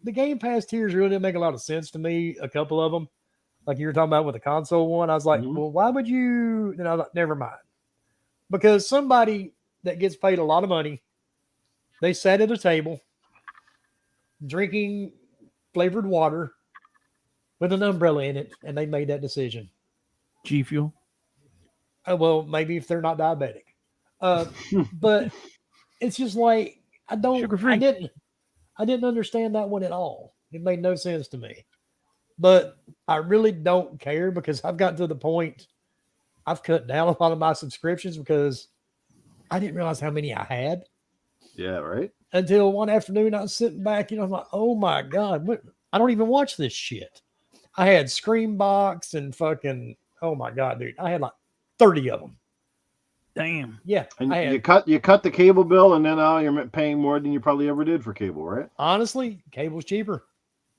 The Game Pass tiers really didn't make a lot of sense to me. A couple of them, like you were talking about with the console one, I was like, well, why would you? Never mind. Because somebody that gets paid a lot of money, they sat at a table drinking flavored water with an umbrella in it, and they made that decision.
G Fuel?
Well, maybe if they're not diabetic. But it's just like, I didn't understand that one at all. It made no sense to me. But I really don't care because I've gotten to the point I've cut down a lot of my subscriptions because I didn't realize how many I had.
Yeah, right.
Until one afternoon I was sitting back, I'm like, oh my God, I don't even watch this shit. I had Screambox and fucking, oh my God, dude. I had like 30 of them.
Damn.
Yeah.
And you cut the cable bill, and then now you're paying more than you probably ever did for cable, right?
Honestly, cable's cheaper.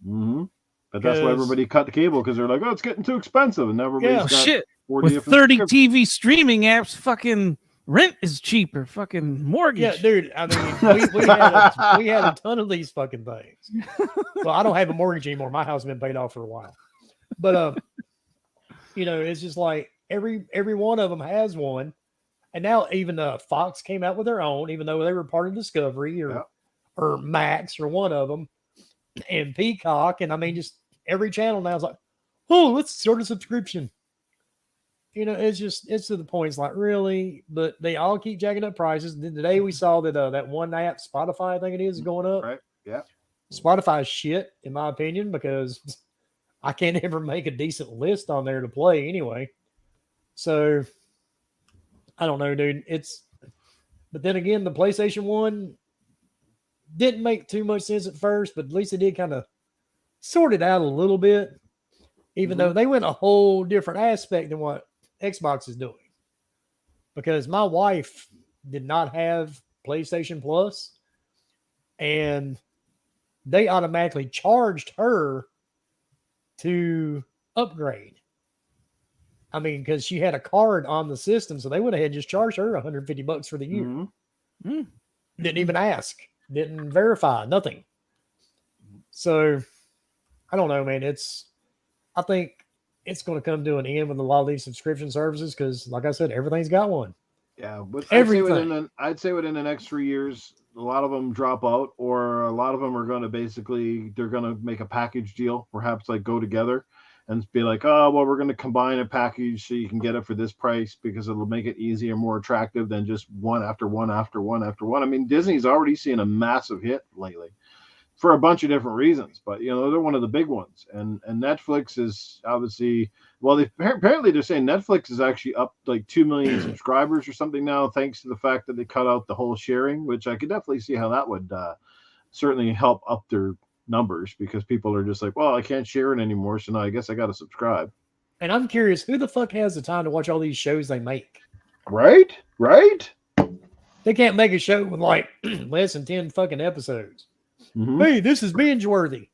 Mm-hmm. But that's why everybody cut the cable, because they're like, oh, it's getting too expensive, and everybody's got
shit.
40
With 30 TV streaming apps, fucking rent is cheaper. Fucking mortgage.
Yeah, dude. I mean, we had a ton of these fucking things. Well, I don't have a mortgage anymore. My house has been paid off for a while. But it's just like every one of them has one. And now even Fox came out with their own, even though they were part of Discovery or Max or one of them, and Peacock. And I mean, just every channel now is like, oh, let's start a subscription. It's to the point. It's like, really? But they all keep jacking up prices. Today we saw that one app, Spotify, I think it is, going up.
Right. Yeah.
Spotify is shit, in my opinion, because I can't ever make a decent list on there to play anyway. So I don't know, dude. But then again, the PlayStation 1 didn't make too much sense at first, but at least it did kind of sort it out a little bit, even though they went a whole different aspect than what Xbox is doing. Because my wife did not have PlayStation Plus, and they automatically charged her to upgrade. I mean, because she had a card on the system, so they went ahead and just charged her $150 for the year. Mm-hmm. Didn't even ask, didn't verify, nothing. So, I don't know, man. I think it's going to come to an end with a lot of these subscription services because, like I said, everything's got one.
Yeah, but
everything.
I'd say within the next 3 years, a lot of them drop out, or a lot of them are going to they're going to make a package deal, perhaps like go together. And be like, oh, well, we're going to combine a package so you can get it for this price because it'll make it easier, more attractive than just one after one after one after one. I mean, Disney's already seen a massive hit lately for a bunch of different reasons, but they're one of the big ones. And Netflix is obviously, well, apparently they're saying Netflix is actually up like 2 million subscribers or something now, thanks to the fact that they cut out the whole sharing, which I could definitely see how that would certainly help up their numbers, because people are just like, well, I can't share it anymore, so now I guess I got to subscribe.
And I'm curious, who the fuck has the time to watch all these shows they make?
Right.
They can't make a show with like less than 10 fucking episodes. Mm-hmm. Hey, this is binge worthy.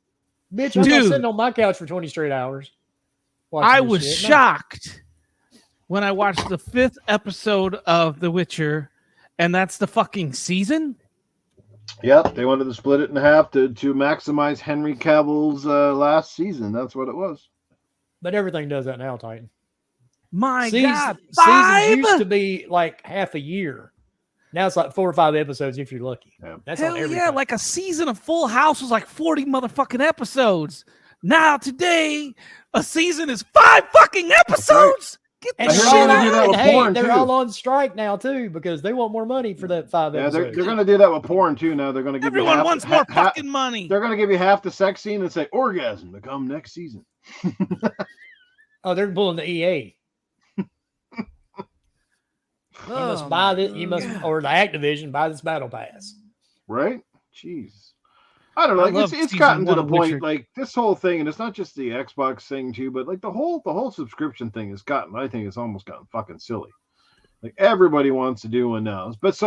Bitch, I'm not sitting on my couch for 20 straight hours.
I was shocked when I watched the 5th episode of The Witcher, and that's the fucking season.
Yep, they wanted to split it in half to maximize Henry Cavill's last season. That's what it was.
But everything does that now, Titan.
God,
seasons used to be like half a year. Now it's like 4 or 5 episodes if you're lucky.
Yeah.
That's
hell yeah, like a season of Full House was like 40 motherfucking episodes. Now today, a season is 5 fucking episodes. Get the shit out.
They're all on strike now too because they want more money for that 5 episodes.
They're going to do that with porn too. Now they're going to give
everyone wants more fucking money.
They're going to give you half the sex scene and say orgasm to come next season.
Oh, they're pulling the EA. You must buy this. Or the Activision buy this battle pass.
Right? Jeez. I don't know. It's gotten to the point, like this whole thing, and it's not just the Xbox thing too, but like the whole subscription thing has gotten. I think it's almost gotten fucking silly. Like everybody wants to do one now. But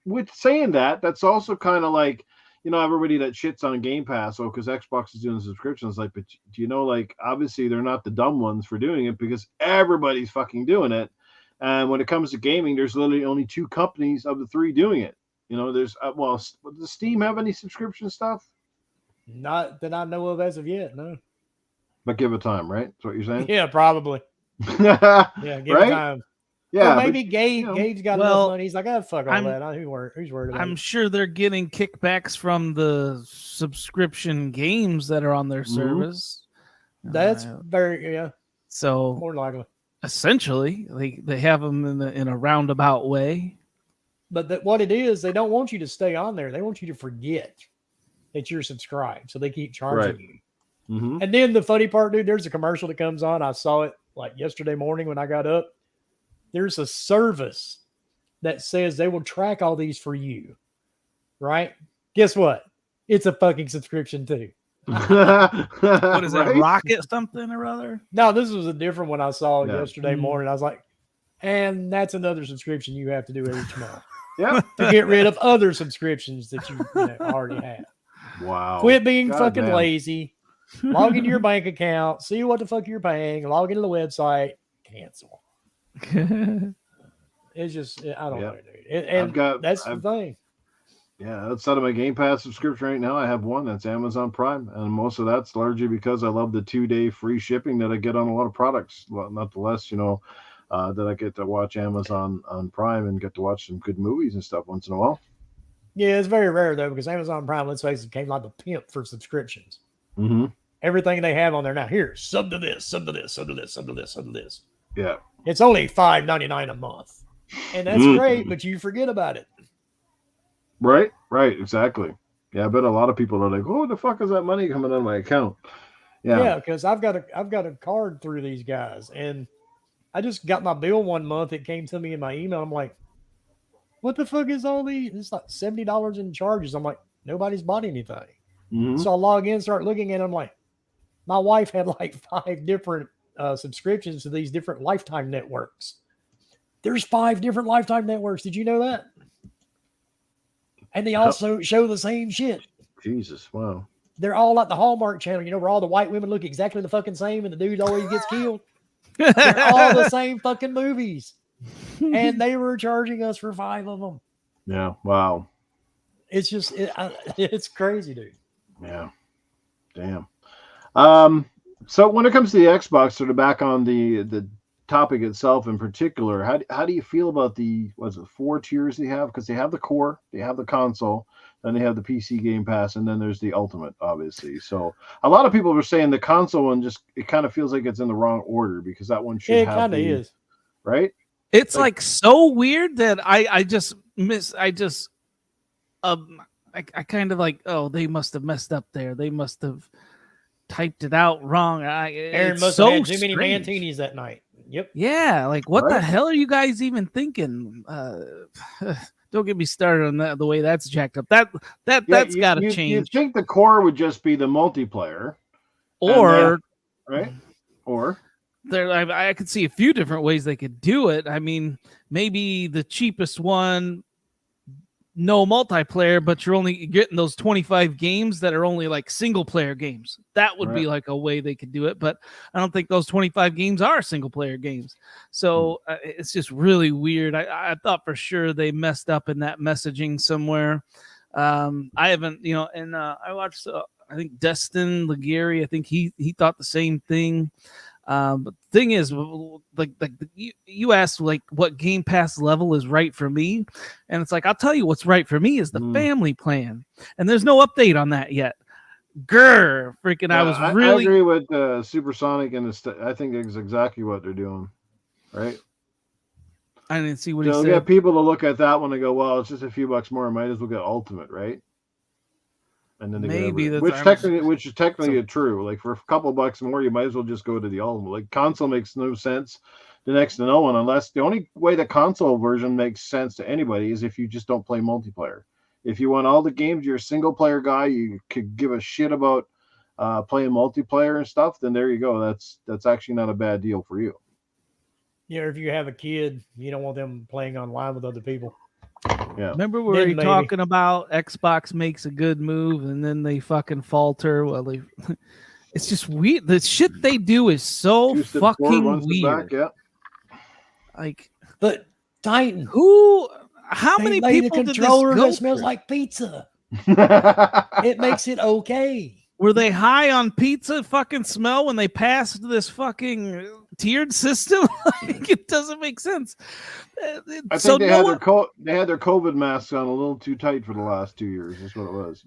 with saying that, that's also kind of like, everybody that shits on Game Pass, because Xbox is doing subscriptions, like, but like obviously they're not the dumb ones for doing it because everybody's fucking doing it. And when it comes to gaming, there's literally only 2 companies of the 3 doing it. There's does Steam have any subscription stuff?
Not that I know of as of yet, no.
But give it time, right? That's what you're saying?
Yeah, probably. Yeah, give it time.
Yeah,
or maybe Gabe's got enough money. He's like, fuck all that. Who's worried about it?
I'm sure they're getting kickbacks from the subscription games that are on their service.
That's very
So
more likely.
Essentially, they have them in a roundabout way.
But what it is, they don't want you to stay on there. They want you to forget that you're subscribed. So they keep charging you. Mm-hmm. And then the funny part, dude, there's a commercial that comes on. I saw it like yesterday morning when I got up. There's a service that says they will track all these for you. Right? Guess what? It's a fucking subscription too.
What is that? Rocket something or other?
No, this was a different one I saw yesterday morning. I was like, And that's another subscription you have to do each month.
Yeah.
To get rid of other subscriptions that you already have.
Wow.
Quit being
God
fucking
damn.
lazy. Log into your bank account. See what the fuck you're paying. Log into the website. Cancel. It's just, I don't know, dude. And that's the thing.
Yeah, outside of my Game Pass subscription right now, I have one that's Amazon Prime, and most of that's largely because I love the 2-day free shipping that I get on a lot of products. Not the less, that I get to watch Amazon on Prime and get to watch some good movies and stuff once in a while.
Yeah, it's very rare though, because Amazon Prime, let's face it, came like a pimp for subscriptions.
Mm-hmm.
Everything they have on there now, here, sub to this, sub to this, sub to this, sub to this, sub to this.
Yeah,
it's only $5.99 a month, and that's great, but you forget about it.
Right, exactly. Yeah, I bet a lot of people are like, "Oh, the fuck is that money coming out of my account?"
Yeah, because I've got a card through these guys, and I just got my bill one month. It came to me in my email. I'm like, "What the fuck is all these?" It's like $70 in charges. I'm like, nobody's bought anything.
Mm-hmm.
So I log in, start looking at it. I'm like, my wife had like 5 different subscriptions to these different Lifetime networks. There's 5 different Lifetime networks. Did you know that? And they also show the same shit.
Jesus, wow.
They're all like the Hallmark Channel, where all the white women look exactly the fucking same and the dude always gets killed. They're all the same fucking movies. And they were charging us for 5 of them.
Yeah, wow.
It's just, it's crazy, dude.
Yeah, damn. So when it comes to the Xbox, sort of back on the topic itself in particular, how do you feel about the 4 tiers they have? Because they have the core, they have the console, then they have the PC Game Pass, and then there's the Ultimate, obviously. So a lot of people were saying the console one it kind of feels like it's in the wrong order, because that one should have. It kind of
is,
right?
It's like so weird that I kind of like, oh, they must have messed up there. They must have typed it out wrong.
Aaron must have had too many Mantinis that night. Yep.
Yeah, like what the hell are you guys even thinking? Don't get me started on that. The way that's jacked up. That's got to change.
You think the core would just be the multiplayer,
or
right? Or
I could see a few different ways they could do it. I mean, maybe the cheapest one, no multiplayer, but you're only getting those 25 games that are only like single player games. That would be like a way they could do it, but I don't think those 25 games are single player games. So it's just really weird. I thought for sure they messed up in that messaging somewhere. I haven't, and I watched, I think Destin Legary, I think he thought the same thing. But the thing is, like you asked like what Game Pass level is right for me, and it's like, I'll tell you what's right for me is the family plan, and there's no update on that yet. Freaking! I
agree with Supersonic, and I think that's exactly what they're doing, right?
I didn't see what he said.
Get people to look at that one and go, well, it's just a few bucks more. I might as well get Ultimate, right? And then which is technically true. Like for a couple of bucks more, you might as well just go to the Ultimate. Like console makes no sense to next to no one, unless the only way the console version makes sense to anybody is if you just don't play multiplayer. If you want all the games, you're a single player guy, you could give a shit about playing multiplayer and stuff, then there you go. That's actually not a bad deal for you.
Yeah, if you have a kid, you don't want them playing online with other people.
Yeah.
Remember we were talking about Xbox makes a good move and then they fucking falter? Well, it's just weird. The shit they do is so fucking weird.
Yeah.
Like,
but Titan,
how many people did this go
that smells like pizza? It makes it okay.
Were they high on pizza fucking smell when they passed this fucking tiered system? Like, it doesn't make sense.
I think they had their COVID masks on a little too tight for the last 2 years. That's what it was.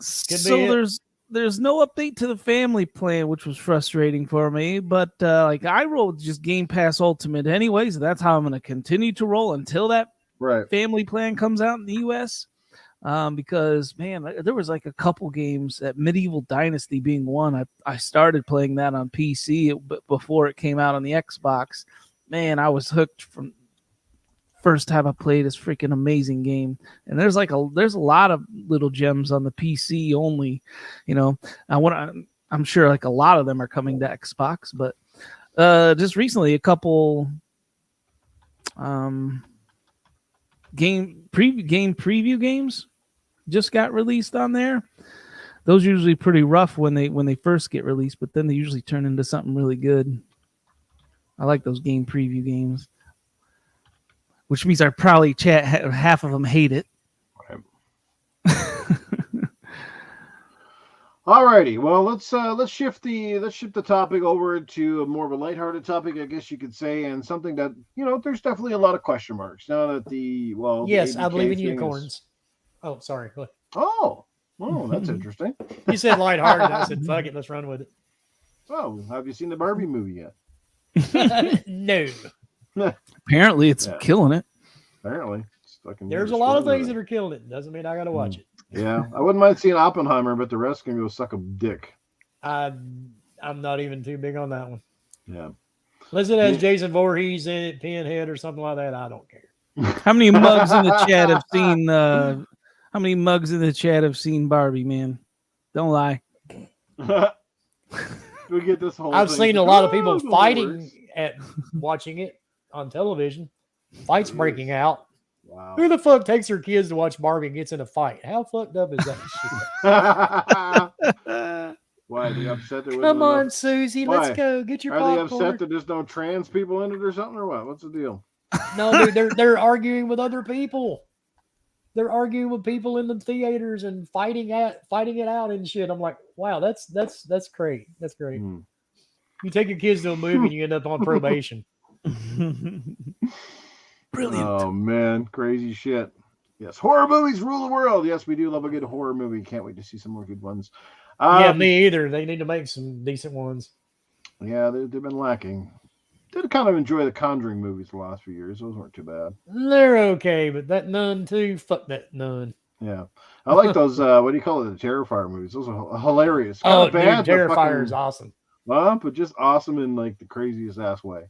So there's no update to the family plan, which was frustrating for me. But like I rolled just Game Pass Ultimate anyways. That's how I'm going to continue to roll until that family plan comes out in the US. Because man, there was like a couple games at Medieval Dynasty being one. I started playing that on PC before it came out on the Xbox. Man, I was hooked from first time I played. This freaking amazing game. And there's a lot of little gems on the PC only. I'm sure like a lot of them are coming to Xbox, but just recently a couple Game preview games just got released on there. Those are usually pretty rough when they first get released, but then they usually turn into something really good. I like those game preview games, which means I probably half of them hate it.
Alrighty, well let's shift the topic over to a more of a lighthearted topic, I guess you could say, and something that there's definitely a lot of question marks now that
yes,
the
I believe in
ABK
unicorns. Oh, sorry.
Oh, that's interesting.
You said lighthearted. I said fuck it, let's run with it.
Oh, have you seen the Barbie movie yet?
No.
Apparently, it's killing it.
Apparently, it's fucking.
There's a lot of things that are killing it. Doesn't mean I got to watch it.
Yeah, I wouldn't mind seeing Oppenheimer, but the rest can go suck a dick.
I'm not even too big on that one.
Yeah.
Unless it has Jason Voorhees in it, Pinhead, or something like that, I don't care.
How many mugs in the chat have seen? How many mugs in the chat have seen Barbie? Man, don't lie.
We get this whole.
I've seen a lot of people fighting at watching it on television. Fights breaking out.
Wow.
Who the fuck takes their kids to watch Barbie and gets in a fight? How fucked up is that
shit? Why are they upset?
Come on, Susie, let's go. Get your popcorn.
Are they upset that there's no trans people in it or something, or what? What's the deal?
No, dude, they're arguing with other people. They're arguing with people in the theaters and fighting it out and shit. I'm like, wow, that's great. That's great. You take your kids to a movie and you end up on probation.
Brilliant.
Oh man, crazy shit. Yes, horror movies rule the world. Yes, we do love a good horror movie. Can't wait to see some more good ones.
Yeah, me either. They need to make some decent ones.
Yeah, they've been lacking. Did kind of enjoy the Conjuring movies the last few years. Those weren't too bad.
They're okay, but that Nun too. Fuck that Nun.
Yeah, I like those. What do you call it? The Terrifier movies. Those are hilarious.
Kind bad, dude, Terrifier is awesome.
But just awesome in like the craziest ass way.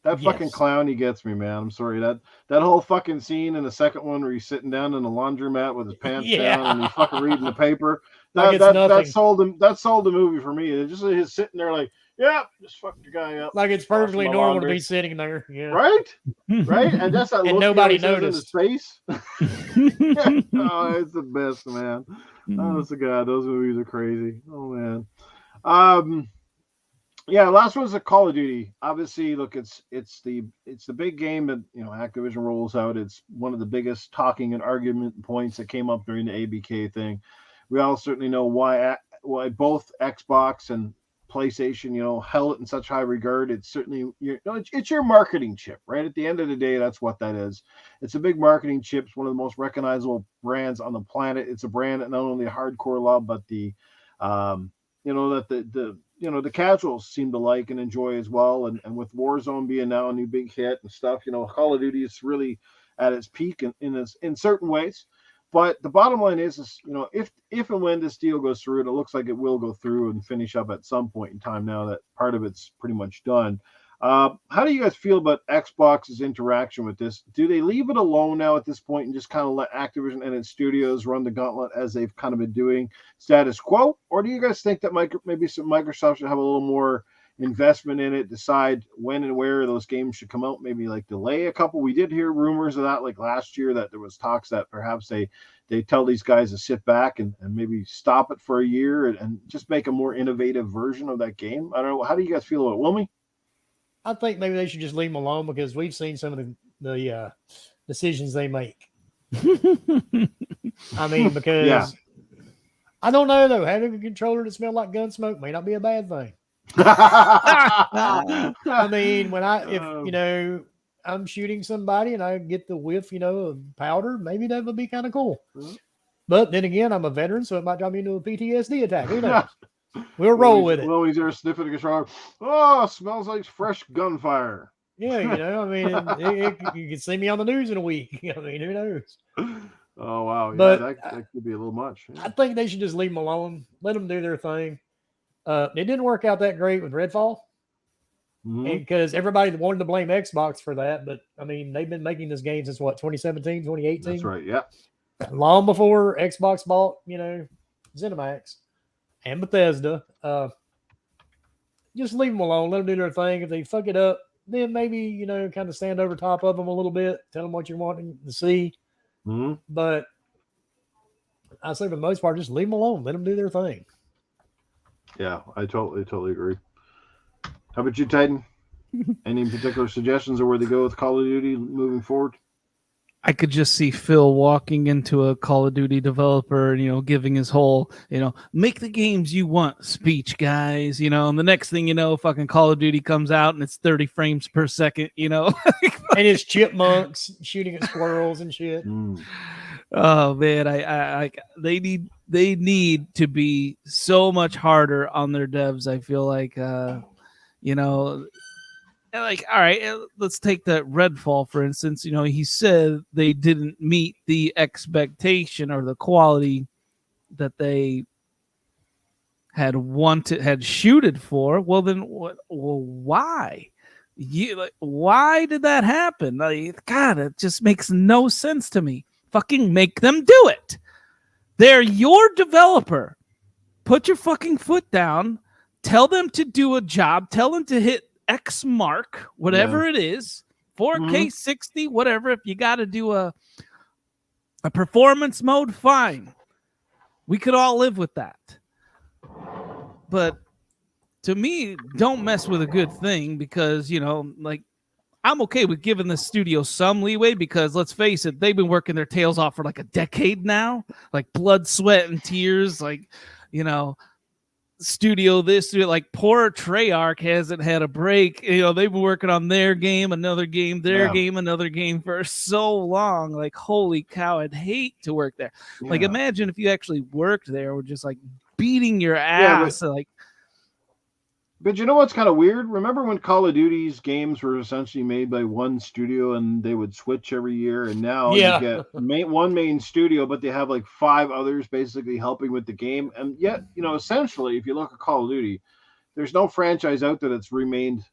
That fucking clown, he gets me, man. I'm sorry. That whole fucking scene in the second one where he's sitting down in the laundromat with his pants down and he's fucking reading the paper. That sold him. That sold the movie for me. It's just he's sitting there like, yeah, just fuck the guy up.
Like it's perfectly normal to be sitting there. Yeah.
Right? And that's that.
And nobody noticed.
In his face. Oh, it's the best, man. Honest to God, those movies are crazy. Oh man. Yeah, last one's a Call of Duty. Obviously, look, it's the big game that Activision rolls out. It's one of the biggest talking and argument points that came up during the ABK thing. We all certainly know why both Xbox and PlayStation, held it in such high regard. It's certainly it's your marketing chip, right? At the end of the day, that's what that is. It's a big marketing chip. It's one of the most recognizable brands on the planet. It's a brand that not only hardcore love, but the the casuals seem to like and enjoy as well. And with Warzone being now a new big hit and stuff, Call of Duty is really at its peak in certain ways. But the bottom line is if and when this deal goes through, and it looks like it will go through and finish up at some point in time now that part of it's pretty much done. How do you guys feel about Xbox's interaction with this? Do they leave it alone now at this point and just kind of let Activision and its studios run the gauntlet as they've kind of been doing status quo? Or do you guys think that Microsoft should have a little more investment in it, decide when and where those games should come out, maybe like delay a couple? We did hear rumors of that like last year, that there was talks that perhaps they tell these guys to sit back and maybe stop it for a year and just make a more innovative version of that game. I don't know. How do you guys feel about it, Wilmy?
I think maybe they should just leave them alone because we've seen some of the decisions they make. I mean, because I don't know though, having a controller that smells like gun smoke may not be a bad thing. I mean, if I'm shooting somebody and I get the whiff, of powder, maybe that would be kind of cool. Mm-hmm. But then again, I'm a veteran, so it might drive me into a PTSD attack. Who knows? We'll roll with it.
Well, he's there sniffing the controller. Oh, smells like fresh gunfire.
Yeah, I mean, you can see me on the news in a week. I mean, who knows?
Oh, wow. Yeah,
but
that could be a little much. Yeah.
I think they should just leave them alone. Let them do their thing. It didn't work out that great with Redfall. Because everybody wanted to blame Xbox for that. But, I mean, they've been making this game since, 2017, 2018?
That's right, yeah.
Long before Xbox bought, ZeniMax and Bethesda. Just leave them alone. Let them do their thing. If they fuck it up, then maybe, kind of stand over top of them a little bit, tell them what you're wanting to see.
Mm-hmm.
But I say for the most part, just leave them alone. Let them do their thing.
Yeah, I totally agree. How about you, Titan? Any particular suggestions of where they go with Call of Duty moving forward?
I could just see Phil walking into a Call of Duty developer and, giving his whole, make the games you want speech, guys, and the next thing you know, fucking Call of Duty comes out and it's 30 frames per second,
And it's chipmunks shooting at squirrels and shit.
Oh man, they need to be so much harder on their devs. I feel like, like, all right, let's take that Redfall, for instance. He said they didn't meet the expectation or the quality that they had shooted for. Well, then what? Well, why? Why did that happen? God, it just makes no sense to me. Fucking make them do it. They're your developer. Put your fucking foot down. Tell them to do a job. Tell them to hit X mark, whatever it is, 4K, 60, whatever. If you got to do a performance mode, fine. We could all live with that. But to me, don't mess with a good thing because, I'm okay with giving the studio some leeway because let's face it, they've been working their tails off for like a decade now, like blood, sweat, and tears, studio like poor Treyarch hasn't had a break. They've been working on their game, another game, game, another game for so long. Like, holy cow, I'd hate to work there. Yeah. Like, imagine if you actually worked there, or just like beating your ass.
But you know what's kind of weird? Remember when Call of Duty's games were essentially made by one studio and they would switch every year? And now you get one main studio, but they have like 5 others basically helping with the game. And yet, essentially, if you look at Call of Duty, there's no franchise out there that's remained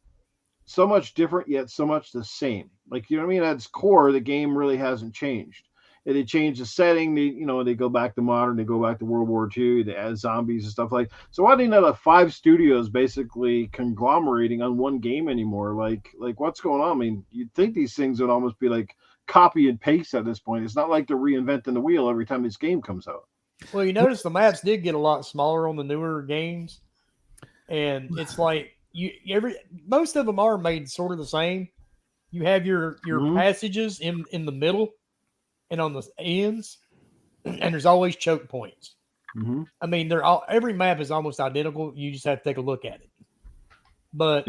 so much different, yet so much the same. Like, you know what I mean? At its core, the game really hasn't changed. They change the setting. They go back to modern. They go back to World War II. They add zombies and stuff like. So why do you not have 5 studios basically conglomerating on one game anymore? Like what's going on? I mean, you'd think these things would almost be like copy and paste at this point. It's not like they're reinventing the wheel every time this game comes out.
Well, you notice the maps did get a lot smaller on the newer games, and it's like most of them are made sort of the same. You have your passages in the middle. And on the ends, and there's always choke points. I mean, every map is almost identical. You just have to take a look at it. But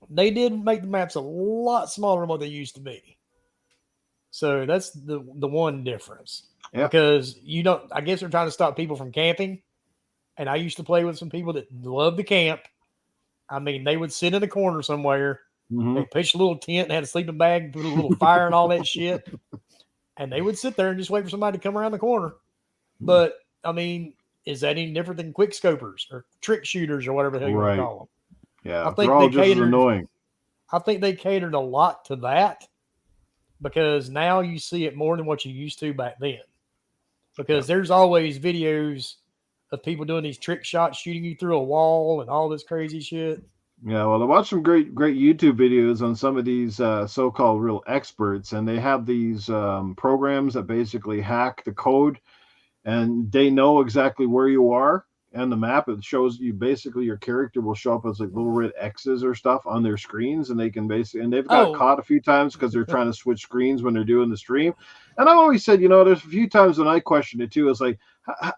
they did make the maps a lot smaller than what they used to be. So that's the one difference. Yeah. Because I guess they're trying to stop people from camping. And I used to play with some people that love to camp. I mean, they would sit in a corner somewhere. They pitched a little tent and had a sleeping bag, put a little fire and all that shit. And they would sit there and just wait for somebody to come around the corner. But, I mean, is that any different than quick scopers or trick shooters or whatever the hell you want to call them?
Yeah, I think they're all just as annoying.
I think they catered a lot to that because now you see it more than what you used to back then. Because there's always videos of people doing these trick shots, shooting you through a wall and all this crazy shit.
Yeah, well, I watched some great YouTube videos on some of these so-called real experts, and they have these programs that basically hack the code, and they know exactly where you are on the map. It shows you basically your character will show up as like little red X's or stuff on their screens, and they can and they've got caught a few times because they're trying to switch screens when they're doing the stream. And I've always said, there's a few times when I questioned it too. It's like,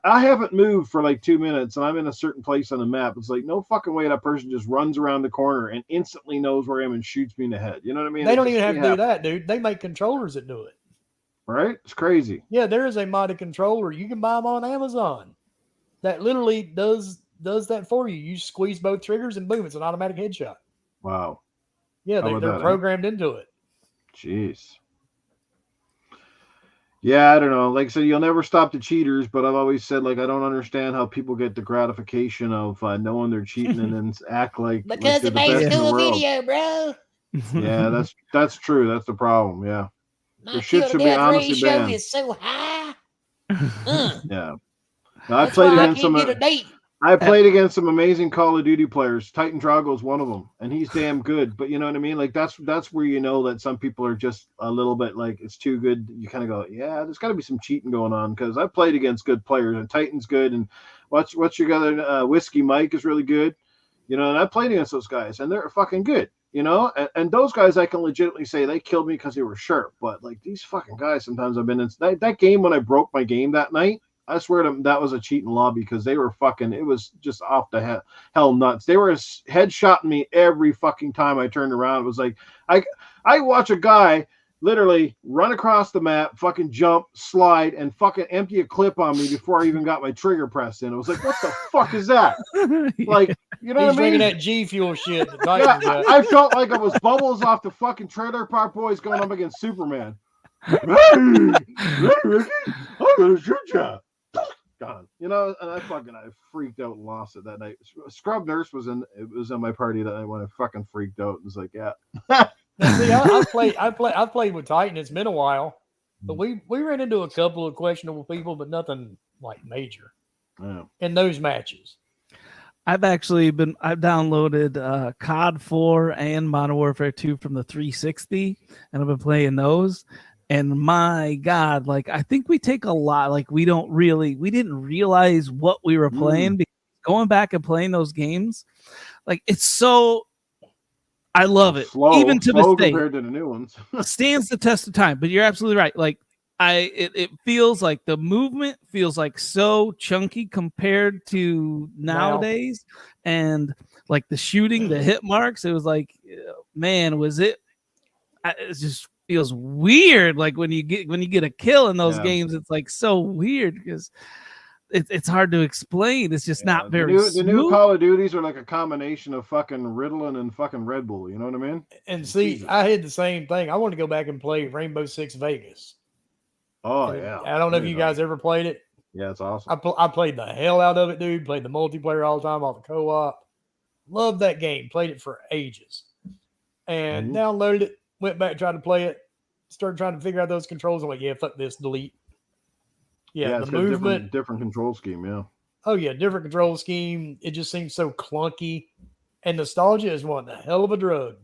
I haven't moved for like 2 minutes and I'm in a certain place on the map. It's like, no fucking way that person just runs around the corner and instantly knows where I am and shoots me in the head. You know what I mean?
They don't even have to do that, dude. They make controllers that do it.
Right? It's crazy.
Yeah, there is a modded controller. You can buy them on Amazon. That literally does that for you. You squeeze both triggers and boom, it's an automatic headshot.
Wow.
Yeah, they're programmed into it.
Jeez. Yeah, I don't know. Like I said, you'll never stop the cheaters, but I've always said, I don't understand how people get the gratification of knowing they're cheating and then act like
because it makes cool video, bro.
Yeah, that's true. That's the problem. Yeah,
my kill to death ratio is so high.
Yeah, now, I played against some. I played against some amazing Call of Duty players. Titan Drago is one of them, and he's damn good. But you know what I mean? Like that's where you know that some people are just a little bit like it's too good. You kind of go, yeah, there's got to be some cheating going on because I played against good players, and Titan's good, and what's your other Whiskey Mike is really good. You know, and I played against those guys, and they're fucking good. You know, and those guys I can legitimately say they killed me because they were sharp. But like these fucking guys, sometimes I've been in that game when I broke my game that night. I swear to them, that was a cheating lobby because they were fucking. It was just off the hell nuts. They were headshotting me every fucking time I turned around. It was like I watch a guy literally run across the map, fucking jump, slide, and fucking empty a clip on me before I even got my trigger pressed in. I was like, what the fuck is that? Like, you know what I mean? He's
drinking that G Fuel shit.
Yeah, I felt like it was bubbles off the fucking Trailer Park Boys going up against Superman. Hey, Ricky, I'm gonna shoot you. Gone. You know, and I freaked out and lost it that night. Scrub Nurse was in my party that night when I fucking freaked out and was like, yeah.
Now, see, I've played with Titan. It's been a while, but we ran into a couple of questionable people, but nothing like major in those matches.
I've downloaded COD 4 and Modern Warfare 2 from the 360, and I've been playing those. And my God, like I think we take a lot. Like we didn't realize what we were playing. Because going back and playing those games, like it's so. I love it. Even to this day,
compared to the new ones,
stands the test of time. But you're absolutely right. Like it feels like the movement feels like so chunky compared to nowadays, and like the shooting, the hit marks. It was like, man, was it? It just feels weird. Like when you get a kill in those games, it's like so weird because it's hard to explain. It's just not very
the new Call of Duties are like a combination of fucking Ritalin and fucking Red Bull. You know what I mean?
And see, Jesus. I had the same thing. I want to go back and play Rainbow Six Vegas.
Oh yeah.
I don't know if you guys ever played it.
Yeah, it's awesome.
I played the hell out of it, dude. Played the multiplayer all the time off the co-op. Loved that game. Played it for ages. And downloaded it. Went back, tried to play it, started trying to figure out those controls. I'm like, yeah, fuck this, delete. Yeah,
the
the movement.
Different control scheme, yeah.
Oh, yeah, different control scheme. It just seems so clunky. And nostalgia is one hell of a drug.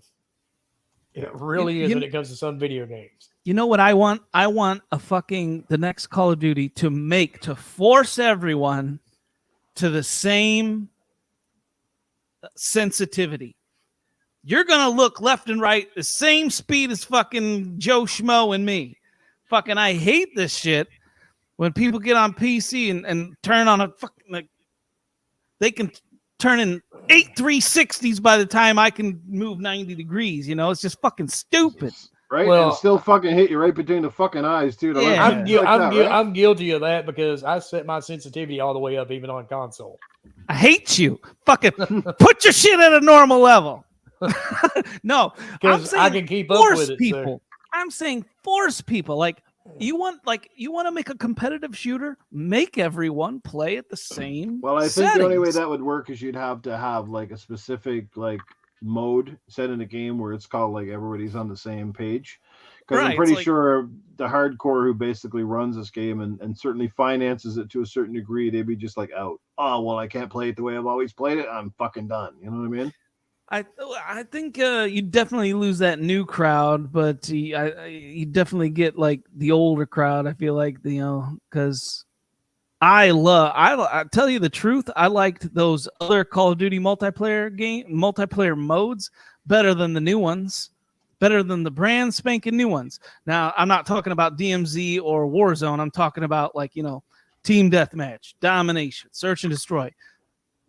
It really is when it comes to some video games.
You know what I want? I want the next Call of Duty to force everyone to the same sensitivity. You're going to look left and right the same speed as fucking Joe Schmo and me. Fucking, I hate this shit when people get on PC and turn on a fucking, they can turn in 8 360s by the time I can move 90 degrees. You know, it's just fucking stupid.
Right? Well, and still fucking hit you right between the fucking eyes, too.
I'm guilty of that because I set my sensitivity all the way up even on console.
I hate you. Fucking put your shit at a normal level. No,
because I can keep up with it.
People. I'm saying force people. Like you want to make a competitive shooter, make everyone play at the same.
Well, I think the only way that would work is you'd have to have like a specific like mode set in a game where it's called like everybody's on the same page. Because I'm pretty sure the hardcore who basically runs this game and certainly finances it to a certain degree, they'd be just like out. Oh well, I can't play it the way I've always played it. I'm fucking done. You know what I mean?
I think you definitely lose that new crowd, but you definitely get like the older crowd. I feel like because I tell you the truth, I liked those other Call of Duty multiplayer modes better than the new ones, better than the brand spanking new ones. Now I'm not talking about DMZ or Warzone. I'm talking about like Team Deathmatch, Domination, Search and Destroy.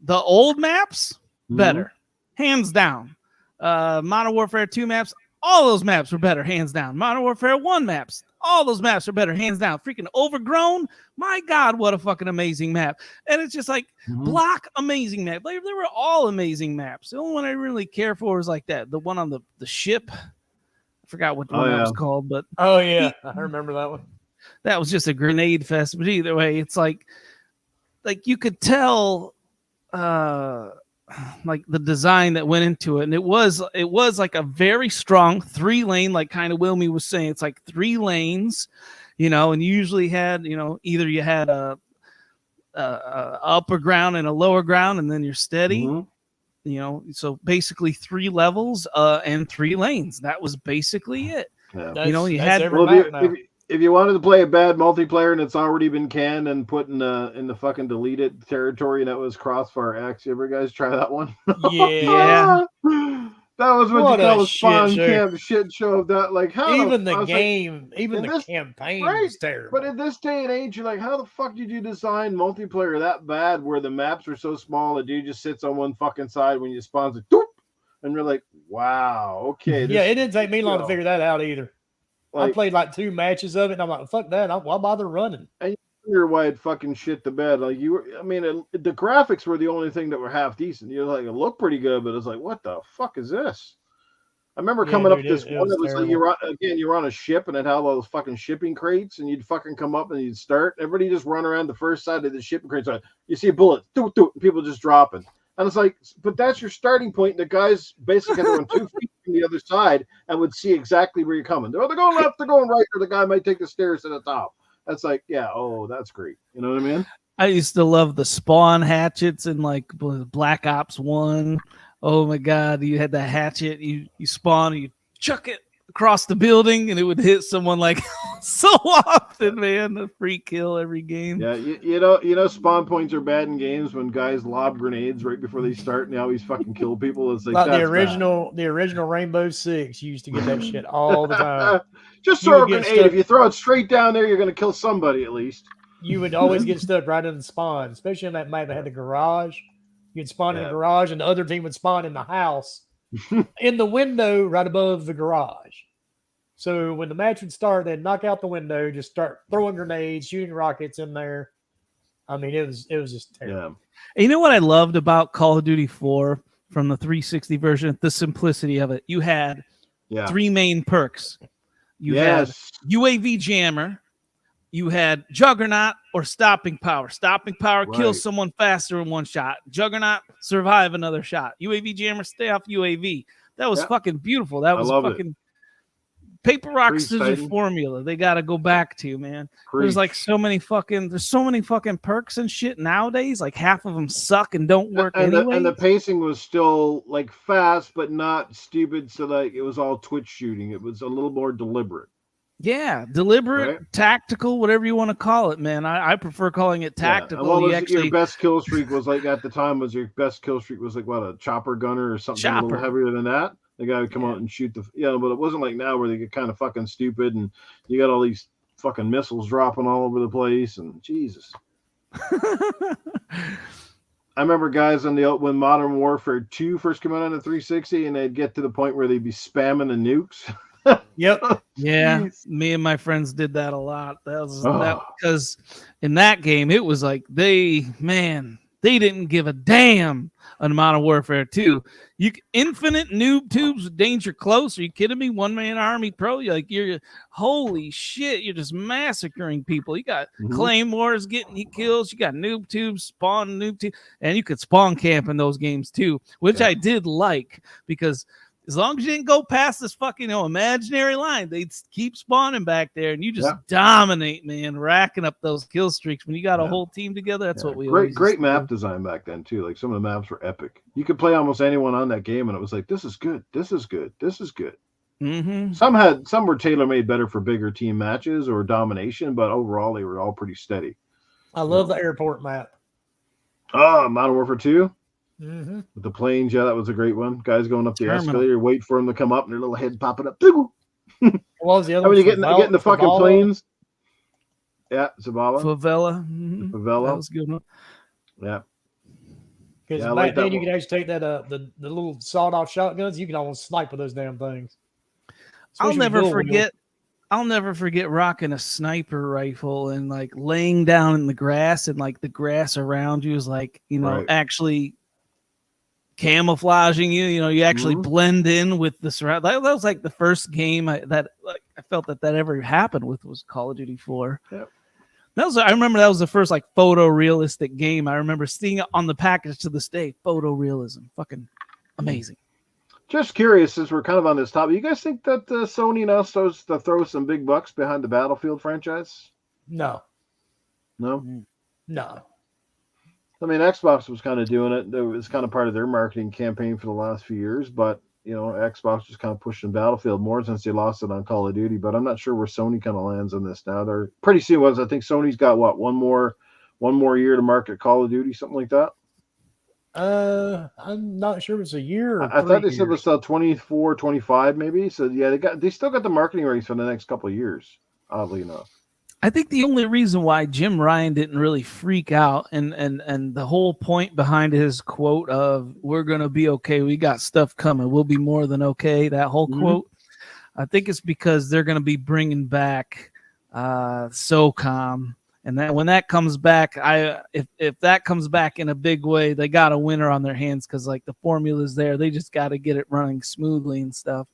The old maps better. Hands down. Modern Warfare 2 maps, all those maps were better, hands down. Modern Warfare 1 maps, all those maps are better, hands down. Freaking Overgrown, my God, what a fucking amazing map. And it's just like block amazing map. They were all amazing maps. The only one I really care for is like that. The one on the ship. I forgot what the one that was called, but
I remember that one.
That was just a grenade fest. But either way, it's like you could tell like the design that went into it, and it was like a very strong 3-lane, like kind of Wilmy was saying. It's like 3 lanes, and you usually had either you had upper ground and a lower ground, and then you're steady. You know, so basically 3 levels and 3 lanes. That was basically it.
Yeah.
You know, you
that's
had
every map now.
If you wanted to play a bad multiplayer and it's already been canned and put in the fucking deleted territory, and that was Crossfire X. You ever guys try that one?
Yeah.
That was what you
a
call a spawn
shit show.
camp shit show of that. Like, how
Even
I
the
was
game, even
in
the
this-
campaign
right,
is terrible.
But in this day and age, you're like, how the fuck did you design multiplayer that bad where the maps are so small, the dude just sits on one fucking side when you spawn, like, doop, and you're like, wow, okay.
Yeah, it didn't take me long to figure that out either. I
Like,
played like 2 matches of it, and I'm like, fuck that. Why bother running?
wonder why it fucking shit the bed. Like the graphics were the only thing that were half decent. You're like, it looked pretty good, but it's like, what the fuck is this? I remember coming up this one. It was like you're on a ship, and it had all those fucking shipping crates, and you'd fucking come up and you'd start. Everybody just run around the first side of the shipping crates. Like, you see a bullet, and people just dropping. And it's like, but that's your starting point. And the guys basically had to run 2 feet from the other side and would see exactly where you're coming. They're going left, they're going right, or the guy might take the stairs to the top. That's like, yeah, oh, that's great. You know what I mean?
I used to love the spawn hatchets in like Black Ops 1. Oh my God, you had the hatchet, you spawn, you chuck it across the building, and it would hit someone like so often, man. The free kill every game.
Yeah, you know, spawn points are bad in games when guys lob grenades right before they start, and they always fucking kill people. It's like
the original Rainbow Six used to get that shit all the time.
Just throw a grenade. If you throw it straight down there, you're going to kill somebody at least.
You would always get stuck right in the spawn, especially in that map that had the garage. You'd spawn in the garage, and the other team would spawn in the house, in the window right above the garage. So when the match would start, they'd knock out the window, just start throwing grenades, shooting rockets in there. I mean, it was just terrible.
Yeah. You know what I loved about Call of Duty 4 from the 360 version? The simplicity of it. You had 3 main perks. You had UAV jammer, you had Juggernaut or Stopping Power. Stopping Power kills someone faster in one shot. Juggernaut, survive another shot. UAV jammer, stay off UAV. That was fucking beautiful. That was fucking paper rock scissors formula. They got to go back to, man. There's like so many fucking perks and shit nowadays. Like half of them suck and don't work anyway.
And the pacing was still like fast, but not stupid. So like it was all twitch shooting. It was a little more deliberate.
Yeah, deliberate, tactical, whatever you want to call it, man. I prefer calling it tactical.
Yeah. What was your best kill streak was like at the time? Was your best kill streak was like what, a chopper gunner or something a little heavier than that? The guy would come out and shoot but it wasn't like now where they get kind of fucking stupid and you got all these fucking missiles dropping all over the place and Jesus. I remember guys when Modern Warfare 2 first came out on the 360 and they'd get to the point where they'd be spamming the nukes.
Yep.
Yeah, me and my friends did that a lot. That was because in that game it was like they didn't give a damn on Modern Warfare 2. You infinite noob tubes with danger close. Are you kidding me? 1-man army pro. You're holy shit. You're just massacring people. You got claymores getting kills. You got noob tubes, spawn noob tubes, and you could spawn camp in those games too, which I did like because as long as you didn't go past this fucking imaginary line, they'd keep spawning back there, and you just dominate, man, racking up those kill streaks. When you got a whole team together, that's what we
great map design back then too. Like some of the maps were epic. You could play almost anyone on that game, and it was like, this is good, this is good, this is good.
Mm-hmm.
Some were tailor made better for bigger team matches or domination, but overall they were all pretty steady.
I love the airport map.
Oh, Modern Warfare 2.
Mm-hmm.
With the planes, that was a great one. Guys going up the escalator, wait for them to come up, and their little head popping up.
What was the other one?
You getting the fucking planes? Yeah, Zavala.
Favela.
Mm-hmm. Favela.
That was a good one.
Yeah.
Because back then you could actually take that the little sawed-off shotguns. You could almost snipe with those damn things.
I'll never forget rocking a sniper rifle and like laying down in the grass and like the grass around you is like, actually camouflaging you. You actually blend in with the surround. That was like the first game I felt that ever happened with was Call of Duty 4.
Yep.
I remember that was the first like photorealistic game. I remember seeing it on the package to this day. Photorealism, fucking amazing.
Just curious, since we're kind of on this topic, you guys think that Sony now starts to throw some big bucks behind the Battlefield franchise?
No.
No?
No.
I mean, Xbox was kind of doing it. It was kind of part of their marketing campaign for the last few years, but Xbox was kind of pushing Battlefield more since they lost it on Call of Duty. But I'm not sure where Sony kind of lands on this now. They're pretty soon. I think Sony's got what one more year to market Call of Duty, something like that.
I'm not sure if it's a year or
I thought they
years.
said it was 24, 25 maybe. So yeah, they still got the marketing rights for the next couple of years. Oddly enough.
I think the only reason why Jim Ryan didn't really freak out and the whole point behind his quote of "we're gonna be okay, we got stuff coming, we'll be more than okay," that whole quote, I think it's because they're gonna be bringing back SOCOM, and that when that comes back, if that comes back in a big way, they got a winner on their hands because like the formula's there, they just got to get it running smoothly and stuff.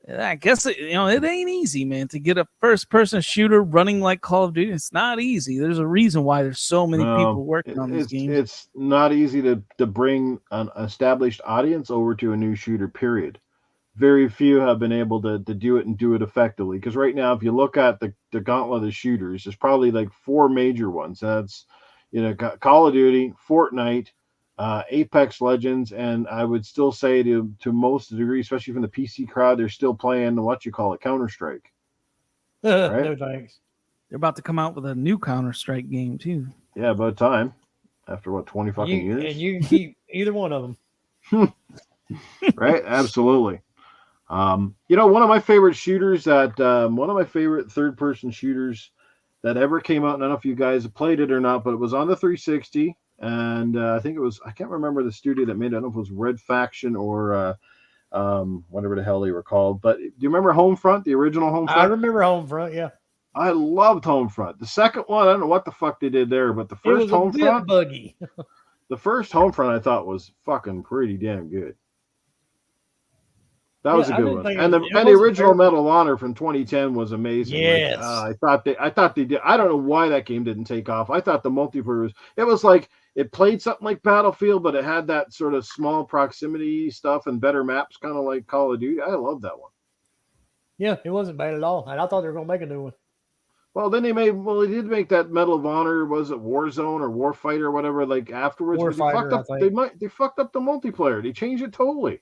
I guess it ain't easy, man, to get a first-person shooter running like Call of Duty. It's not easy. There's a reason why there's so many people working on these games.
It's not easy to bring an established audience over to a new shooter, period. Very few have been able to do it and do it effectively. Because right now, if you look at the gauntlet of shooters, there's probably like 4 major ones. That's Call of Duty, Fortnite, Apex Legends, and I would still say to most degree, especially from the PC crowd, they're still playing Counter-Strike. Right?
No thanks.
They're about to come out with a new Counter-Strike game too.
Yeah, about time. After 20 fucking years?
And you can keep either one of them.
Right? Absolutely. One of my favorite shooters one of my favorite third-person shooters that ever came out, and I don't know if you guys have played it or not, but it was on the 360. And I think it was, I can't remember the studio that made it. I don't know if it was Red Faction or whatever the hell they were called. But do you remember Homefront, the original Homefront?
I remember Homefront, yeah.
I loved Homefront. The second one, I don't know what the fuck they did there, but the first Homefront,
buggy.
the first Homefront I thought was fucking pretty damn good. That was a good one. And the original Medal of Honor from 2010 was amazing.
Yes.
I thought they did. I don't know why that game didn't take off. I thought the multiplayer was like, it played something like Battlefield, but it had that sort of small proximity stuff and better maps, kind of like Call of Duty. I love that one.
Yeah, it wasn't bad at all. And I thought they were going to make a new one.
Well, then they did make that Medal of Honor, was it Warzone or Warfighter or whatever, like afterwards.
Warfighter,
they fucked up the multiplayer. They changed it totally.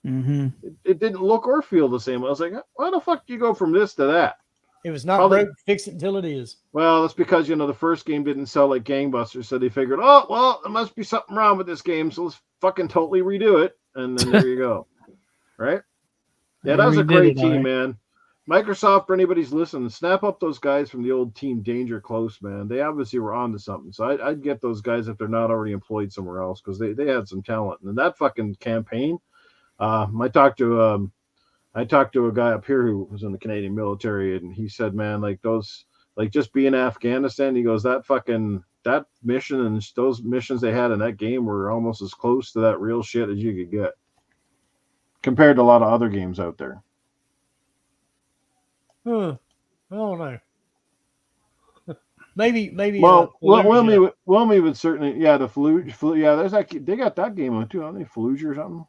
Mm-hmm.
It didn't look or feel the same. I was like, why the fuck do you go from this to that?
It was not broke, fix it until it is.
Well, that's because, the first game didn't sell like gangbusters, so they figured, oh, well, there must be something wrong with this game, so let's fucking totally redo it. And then there you go. Right? Yeah, that was a great team, man. Microsoft, for anybody's listening, snap up those guys from the old Team Danger Close, man. They obviously were on to something. So I'd get those guys if they're not already employed somewhere else, because they had some talent. And that fucking campaign, I talked to a guy up here who was in the Canadian military, and he said, man, like just being in Afghanistan, he goes, that mission and those missions they had in that game were almost as close to that real shit as you could get compared to a lot of other games out there.
I don't know. Maybe.
Well, Wilmy would certainly, yeah, the Fallujah, yeah, there's that. They got that game on too, aren't they? Fallujah or something.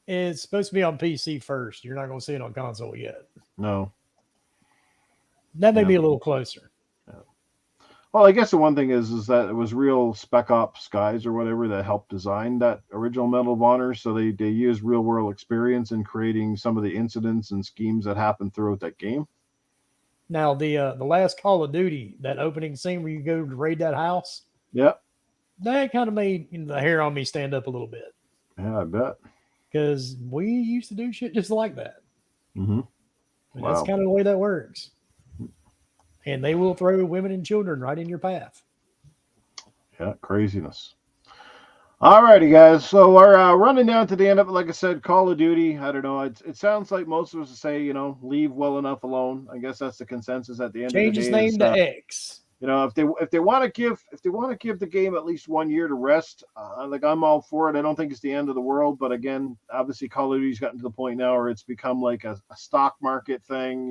It's supposed to be on PC first. You're not going to see it on console yet.
No.
That may be a little closer.
Yeah. Well, I guess the one thing is that it was real Spec Ops guys or whatever that helped design that original Medal of Honor. So they used real world experience in creating some of the incidents and schemes that happened throughout that game.
Now, the last Call of Duty, that opening scene where you go to raid that house.
Yep.
That kind of made the hair on me stand up a little bit.
Yeah, I bet.
Because we used to do shit just like that.
Mm-hmm.
Wow. That's kind of the way that works. And they will throw women and children right in your path.
Yeah, craziness. All righty, guys. So we're running down to the end of it. Like I said, Call of Duty. I don't know. It sounds like most of us say, leave well enough alone. I guess that's the consensus at the end.
Change
of the day.
Change his name to X.
If they want to give the game at least 1 year to rest, like I'm all for it. I don't think it's the end of the world, but again, obviously Call of Duty's gotten to the point now where it's become like a stock market thing.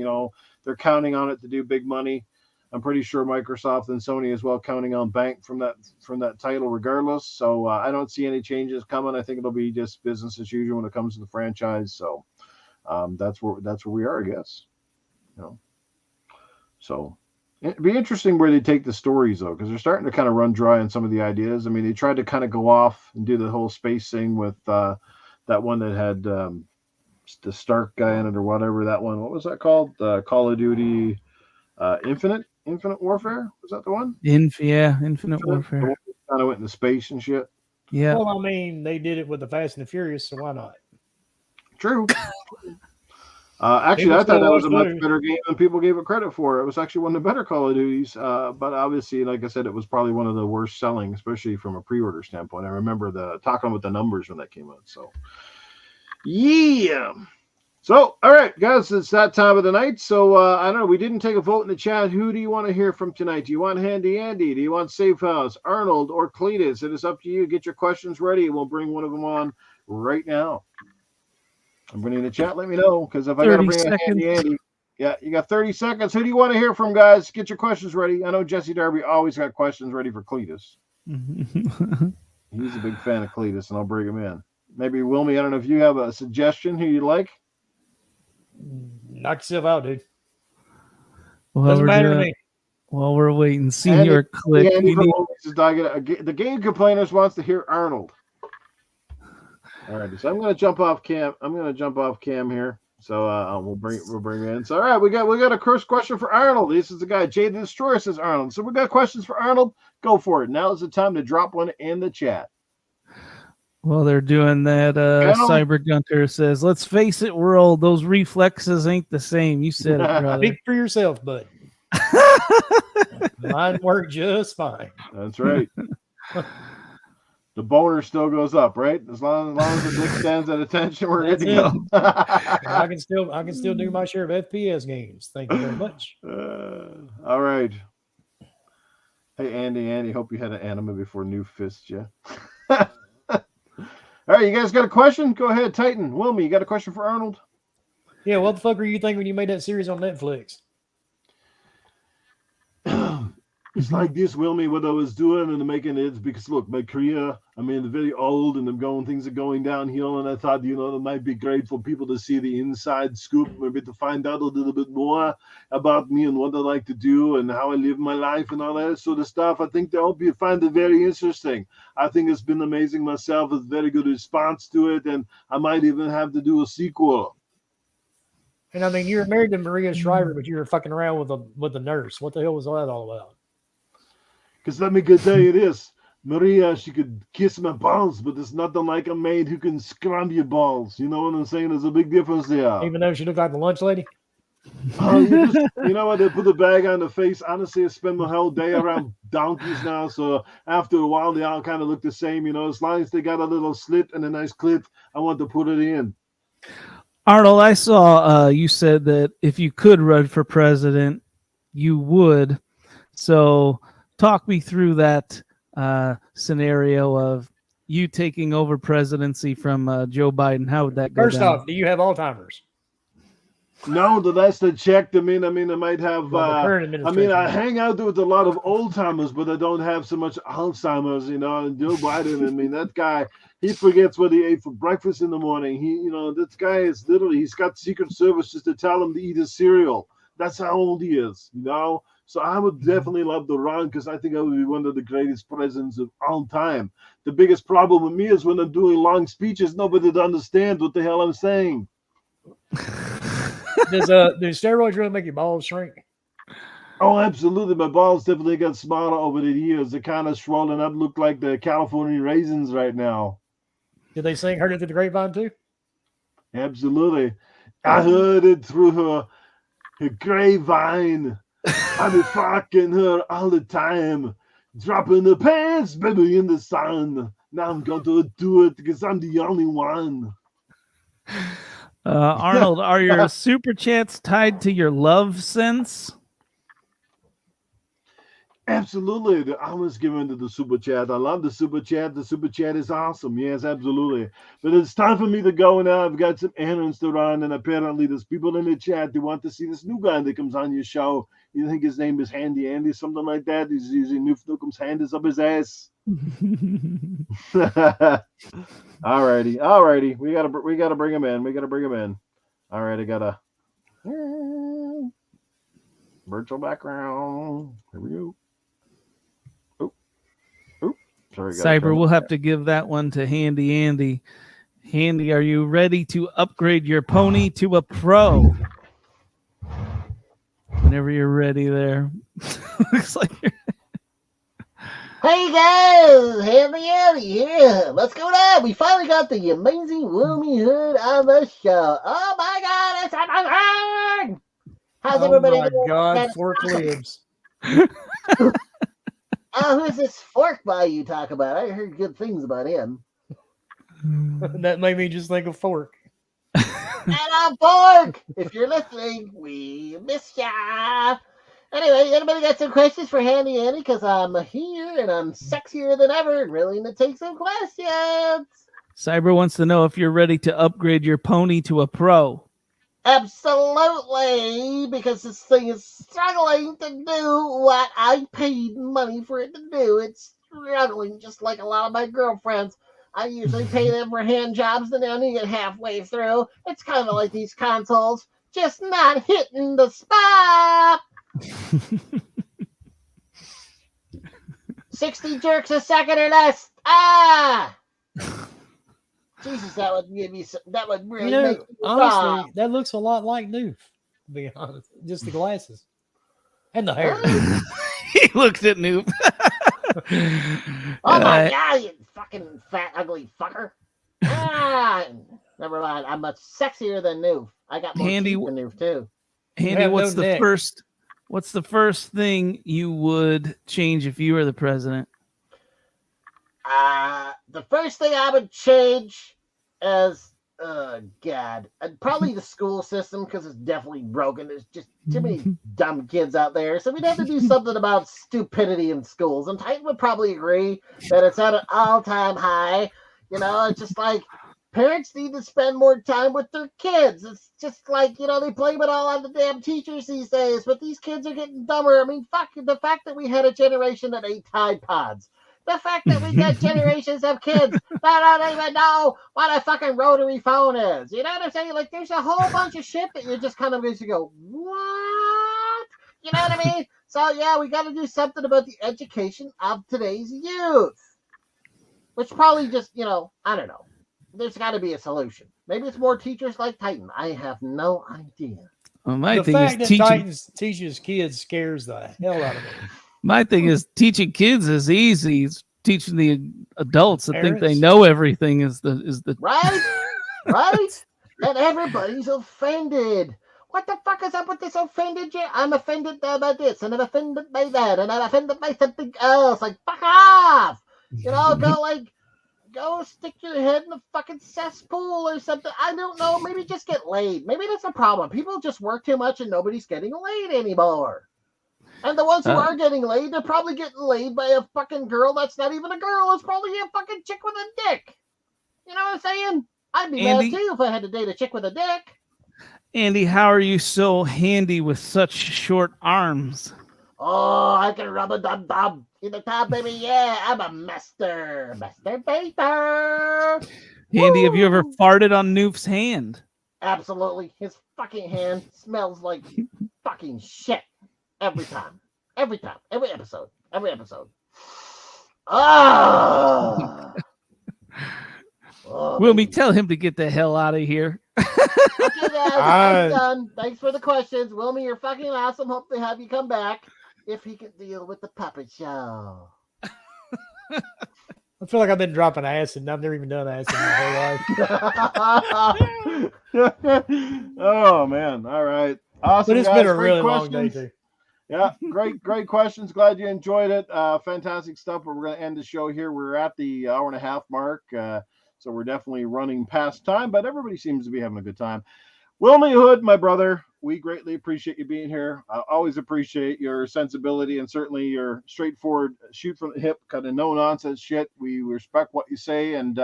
They're counting on it to do big money. I'm pretty sure Microsoft and Sony as well counting on bank from that title regardless. So I don't see any changes coming. I think it'll be just business as usual when it comes to the franchise. So that's where we are, I guess. So. It'd be interesting where they take the stories, though, because they're starting to kind of run dry on some of the ideas. I mean, they tried to kind of go off and do the whole space thing with that one that had the Stark guy in it or whatever. That one, what was that called? Call of Duty Infinite Warfare? Was that the one?
Infinite Warfare.
Kind of went into space and shit.
Yeah.
Well, I mean, they did it with the Fast and the Furious, so why not?
True. Actually, I thought that was a much better game than people gave it credit for. It was actually one of the better Call of Duties, but obviously, like I said, it was probably one of the worst selling, especially from a pre-order standpoint. I remember talking with the numbers when that came out. So, yeah. So, all right, guys, it's that time of the night. So, I don't know. We didn't take a vote in the chat. Who do you want to hear from tonight? Do you want Handy Andy? Do you want Safe House, Arnold, or Cletus? It is up to you. Get your questions ready. We'll bring one of them on right now. I'm bringing the chat. Let me know, because if I got to bring a Handy Andy, yeah, you got 30 seconds. Who do you want to hear from, guys? Get your questions ready. I know Jesse Darby always got questions ready for Cletus. He's a big fan of Cletus, and I'll bring him in. Maybe Wilmy, I don't know if you have a suggestion who you like.
Knock yourself out, dude.
Well,
Doesn't matter to me.
While we're waiting, Senior Click.
The Game Complainers wants to hear Arnold. All right, so I'm going to jump off cam here. So we'll bring him in. So all right, we got a first question for Arnold. This is the guy Jay the Destroyer says Arnold. So we got questions for Arnold. Go for it. Now is the time to drop one in the chat.
Well, they're doing that. Cyber Gunter says, "Let's face it, world. Those reflexes ain't the same." You said it, brother.
Speak for yourself, bud. Mine worked just fine.
That's right. The boner still goes up, right? As long as the dick stands at attention, we're good to go.
I can still do my share of FPS games. Thank you very much.
All right. Hey, Andy, hope you had an anime before New Fist, yeah? All right, you guys got a question? Go ahead, Titan. Wilmy, you got a question for Arnold?
Yeah, what the fuck were you thinking when you made that series on Netflix?
It's like this, Wilmy, what I was doing and making it because, look, my career, I mean, very old and things are going downhill. And I thought, it might be great for people to see the inside scoop, maybe to find out a little bit more about me and what I like to do and how I live my life and all that sort of stuff. I think they hope you find it very interesting. I think it's been amazing myself. It's a very good response to it. And I might even have to do a sequel.
And I mean, you were married to Maria Shriver, but you were fucking around with the nurse. What the hell was that all about?
Because let me tell you this, Maria, she could kiss my balls, but it's nothing like a maid who can scrum your balls. You know what I'm saying? There's a big difference there.
Even though she looked like the lunch lady?
You know what? They put a bag on the face. Honestly, I spend my whole day around donkeys now, so after a while, they all kind of look the same. As long as they got a little slit and a nice clit, I want to put it in.
Arnold, I saw you said that if you could run for president, you would. So talk me through that scenario of you taking over presidency from Joe Biden. How would that go
First
down?
off, do you have Alzheimer's?
No, the last I checked, I might have. I hang out with a lot of old timers, but I don't have so much Alzheimer's. And Joe Biden, that guy, he forgets what he ate for breakfast in the morning. This guy is he's got Secret Service just to tell him to eat his cereal. That's how old he is. So I would definitely love to run because I think I would be one of the greatest presidents of all time. The biggest problem with me is when I'm doing long speeches, nobody understands what the hell I'm saying.
Does steroids really make your balls shrink?
Oh, absolutely. My balls definitely got smaller over the years. They're kind of swollen up, look like the California raisins right now.
Did they sing "Heard It Through the Grapevine" too?
Absolutely. I heard it through her grapevine. I be fucking her all the time. Dropping the pants, baby, in the sun. Now I'm going to do it because I'm the only one.
Arnold, are your super chats tied to your love sense?
Absolutely. I was given to the super chat. I love the super chat. The super chat is awesome. Yes, absolutely. But it's time for me to go now. I've got some errands to run, and apparently there's people in the chat who want to see this new guy that comes on your show. You think his name is Handy Andy, something like that? He's using Noof Nookem's hand is up his ass. Alrighty. We gotta bring him in. All right, I gotta. Virtual background. Here we go. Oh, sorry,
Cyber, we'll have to give that one to Handy Andy. Handy, are you ready to upgrade your pony to a pro? Whenever you're ready there. Looks like you're...
Hey guys, Handy Andy here. What's going on? We finally got the amazing Wilmy Hood on the show. Oh my god, it's amazing! How's everybody doing?
Oh my god, fork lives.
Oh, who's this fork guy you talk about? I heard good things about him.
That made me just think of fork.
And I'm Fork! If you're listening, we miss ya! Anyway, anybody got some questions for Handy Andy? Because I'm here and I'm sexier than ever and willing to take some questions.
Cyber wants to know if you're ready to upgrade your pony to a pro.
Absolutely, because this thing is struggling to do what I paid money for it to do. It's struggling just like a lot of my girlfriends. I usually pay them for hand jobs and they only get halfway through. It's kind of like these consoles, just not hitting the spot. 60 jerks a second or less. Ah! Jesus, that would give me. That would really make me
honestly,
stop.
that looks a lot like Noof, to be honest. Just the glasses. And the hair.
He looked at Noob.
Oh my god, you fucking fat, ugly fucker. Ah, never mind. I'm much sexier than Noof. I got more
Handy,
teeth than Noof, too.
Handy, what's
no
the
neck.
what's the first thing you would change if you were the president?
The first thing I would change is, God, probably the school system because it's definitely broken. There's just too many dumb kids out there. So we'd have to do something about stupidity in schools. And Titan would probably agree that it's at an all-time high. You know, it's just like parents need to spend more time with their kids. It's just like, you know, they blame it all on the damn teachers these days, but these kids are getting dumber. I mean, fuck, the fact that we had a generation that ate Tide Pods. The fact that we got generations of kids that don't even know what a fucking rotary phone is. You know what I'm saying? Like, there's a whole bunch of shit that you're just kind of going to go, what? You know what I mean? So, yeah, we got to do something about the education of today's youth. Which probably just, you know, I don't know. There's got to be a solution. Maybe it's more teachers like Titan. I have no idea.
Well, my
The
thing
fact
is
that
teaching.
Titan teaches kids scares the hell out of me.
My thing is teaching kids is easy. It's teaching the adults that think they
Parents?
know everything is the
Right? Right? And everybody's offended. What the fuck is up with this offended shit? I'm offended by this, and I'm offended by that, and I'm offended by something else. Like, fuck off! You know, go stick your head in a fucking cesspool or something. I don't know. Maybe just get laid. Maybe that's a problem. People just work too much and nobody's getting laid anymore. And the ones who are getting laid, they're probably getting laid by a fucking girl that's not even a girl. It's probably a fucking chick with a dick. You know what I'm saying? I'd be
Andy?
mad too if I had to date a chick with a dick.
Andy, how are you so handy with such short arms?
Oh, I can rub a dub dub in the top, baby. Yeah, I'm a master baiter.
Handy, have you ever
Woo!
farted on Noof's hand?
Absolutely. His fucking hand smells like fucking shit. Every time. Every time. Every episode. Every episode. Ah! Oh,
Wilmy,
baby.
tell him to get the hell out of here.
Okay, guys, I'm done. Thanks for the questions. Wilmy, you're fucking awesome. Hope to have you come back if he can deal with the puppet show.
I feel like I've been dropping acid and I've never even done acid in my whole life.
Oh man! All right, awesome.
But it's
guys.
been a
Great
really long
questions.
day, too.
Yeah, great questions. Glad you enjoyed it. Fantastic stuff. But we're going to end the show here. We're at the hour and a half mark, so we're definitely running past time. But everybody seems to be having a good time. Wilmy Hood, my brother, we greatly appreciate you being here. I always appreciate your sensibility and certainly your straightforward, shoot from the hip, kind of no nonsense shit. We respect what you say, and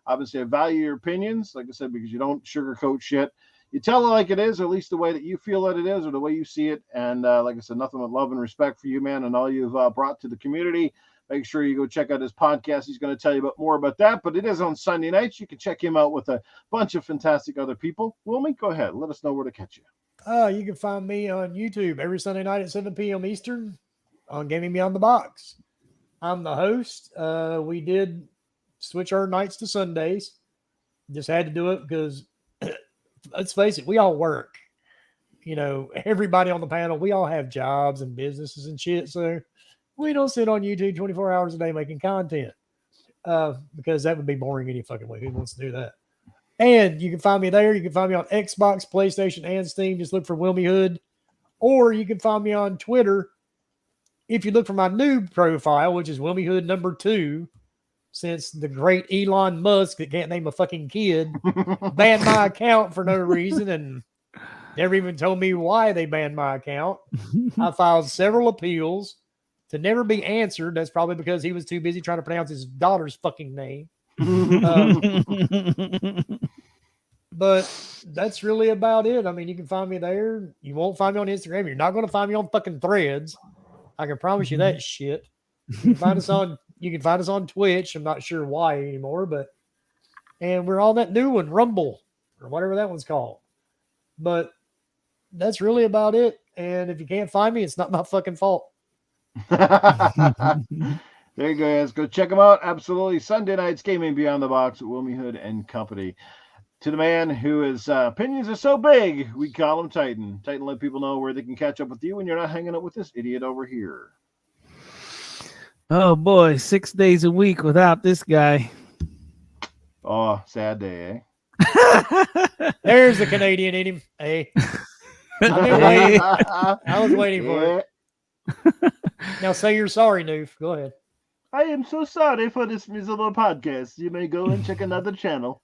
obviously I value your opinions. Like I said, because you don't sugarcoat shit. You tell it like it is, or at least the way that you feel that it is, or the way you see it. And like I said, nothing but love and respect for you, man, and all you've brought to the community. Make sure you go check out his podcast. He's going to tell you more about that, but it is on Sunday nights. You can check him out with a bunch of fantastic other people. Wilmy, go ahead. Let us know where to catch you.
You can find me on YouTube every Sunday night at 7 p.m. Eastern on Gaming Beyond the Box. I'm the host. We did switch our nights to Sundays. Just had to do it because, let's face it, we all work. You know, everybody on the panel, we all have jobs and businesses and shit. So we don't sit on YouTube 24 hours a day making content because that would be boring any fucking way. Who wants to do that? And you can find me there. You can find me on Xbox, PlayStation, and Steam. Just look for Wilmy Hood. Or you can find me on Twitter. If you look for my new profile, which is Wilmy Hood #2, since the great Elon Musk that can't name a fucking kid banned my account for no reason and never even told me why they banned my account. I filed several appeals to never be answered. That's probably because he was too busy trying to pronounce his daughter's fucking name. But that's really about it. I mean, you can find me there. You won't find me on Instagram. You're not going to find me on fucking Threads. I can promise you that shit. You can find us on Twitch. I'm not sure why anymore, and we're on that new one, Rumble, or whatever that one's called. But that's really about it. And if you can't find me, it's not my fucking fault.
There you go, guys. Go check them out. Absolutely. Sunday nights, Gaming Beyond the Box with Wilmy Hood and company. To the man whose opinions are so big, we call him Titan. Titan, let people know where they can catch up with you when you're not hanging out with this idiot over here.
Oh, boy. 6 days a week without this guy.
Oh, sad day, eh?
There's the Canadian in him. Hey. I was waiting for it. Now say you're sorry, Noof. Go ahead.
I am so sorry for this miserable podcast. You may go and check another channel.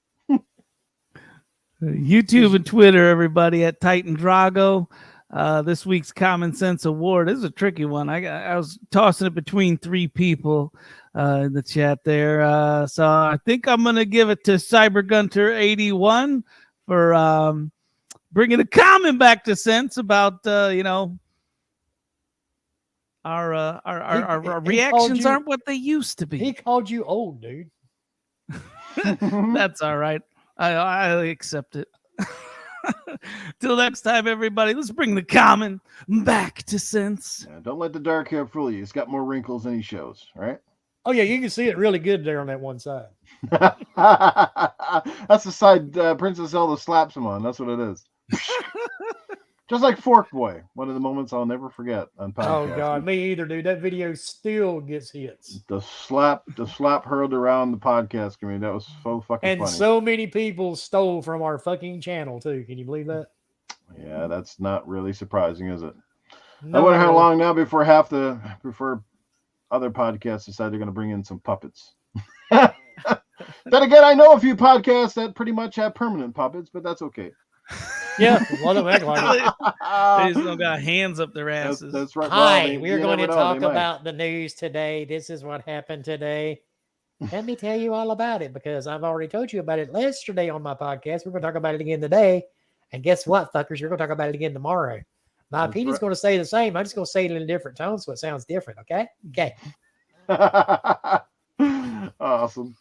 YouTube and Twitter, everybody, at Titan Drago. This week's Common Sense Award is a tricky one. I was tossing it between three people in the chat there. So I think I'm going to give it to CyberGunter81 for bringing the common back to sense about, our reactions aren't what they used to be.
He called you old, dude.
That's all right. I accept it. Till next time, everybody, let's bring the common back to sense.
Yeah, don't let the dark hair fool you. It's got more wrinkles than he shows, right?
Oh, yeah, you can see it really good there on that one side.
That's the side Princess Zelda slaps him on. That's what it is. Just like Fork Boy, one of the moments I'll never forget on podcast.
Oh God, me either, dude. That video still gets hits.
The slap hurled around the podcast community. That was so fucking funny.
And so many people stole from our fucking channel too. Can you believe that?
Yeah, that's not really surprising, is it?
No,
I wonder how long now before other podcasts decide they're going to bring in some puppets. Then again, I know a few podcasts that pretty much have permanent puppets, but that's okay.
Yeah, one of them act like it.
They just don't got hands up their asses.
That's right.
Hi, we're going to talk about the news today. This is what happened today. Let me tell you all about it because I've already told you about it yesterday on my podcast. We're going to talk about it again today. And guess what, fuckers? We're going to talk about it again tomorrow. My opinion's going to stay the same. I'm just going to say it in a different tone so it sounds different, okay? Okay.
Awesome.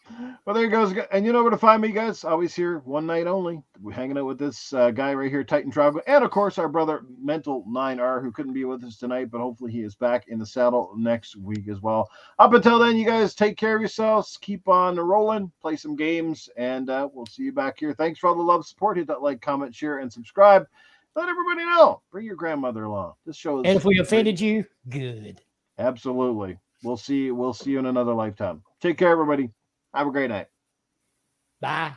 Well, there you goes. And you know where to find me, guys. Always here, one night only. We're hanging out with this guy right here, Titan Drago, and of course our brother Mental 9R, who couldn't be with us tonight, but hopefully he is back in the saddle next week as well. Up until then, you guys take care of yourselves. Keep on rolling, play some games, and we'll see you back here. Thanks for all the love, support. Hit that like, comment, share, and subscribe. Let everybody know. Bring your grandmother along. This show is.
And if we offended you, good.
Absolutely. We'll see you in another lifetime. Take care, everybody. Have a great night.
Bye.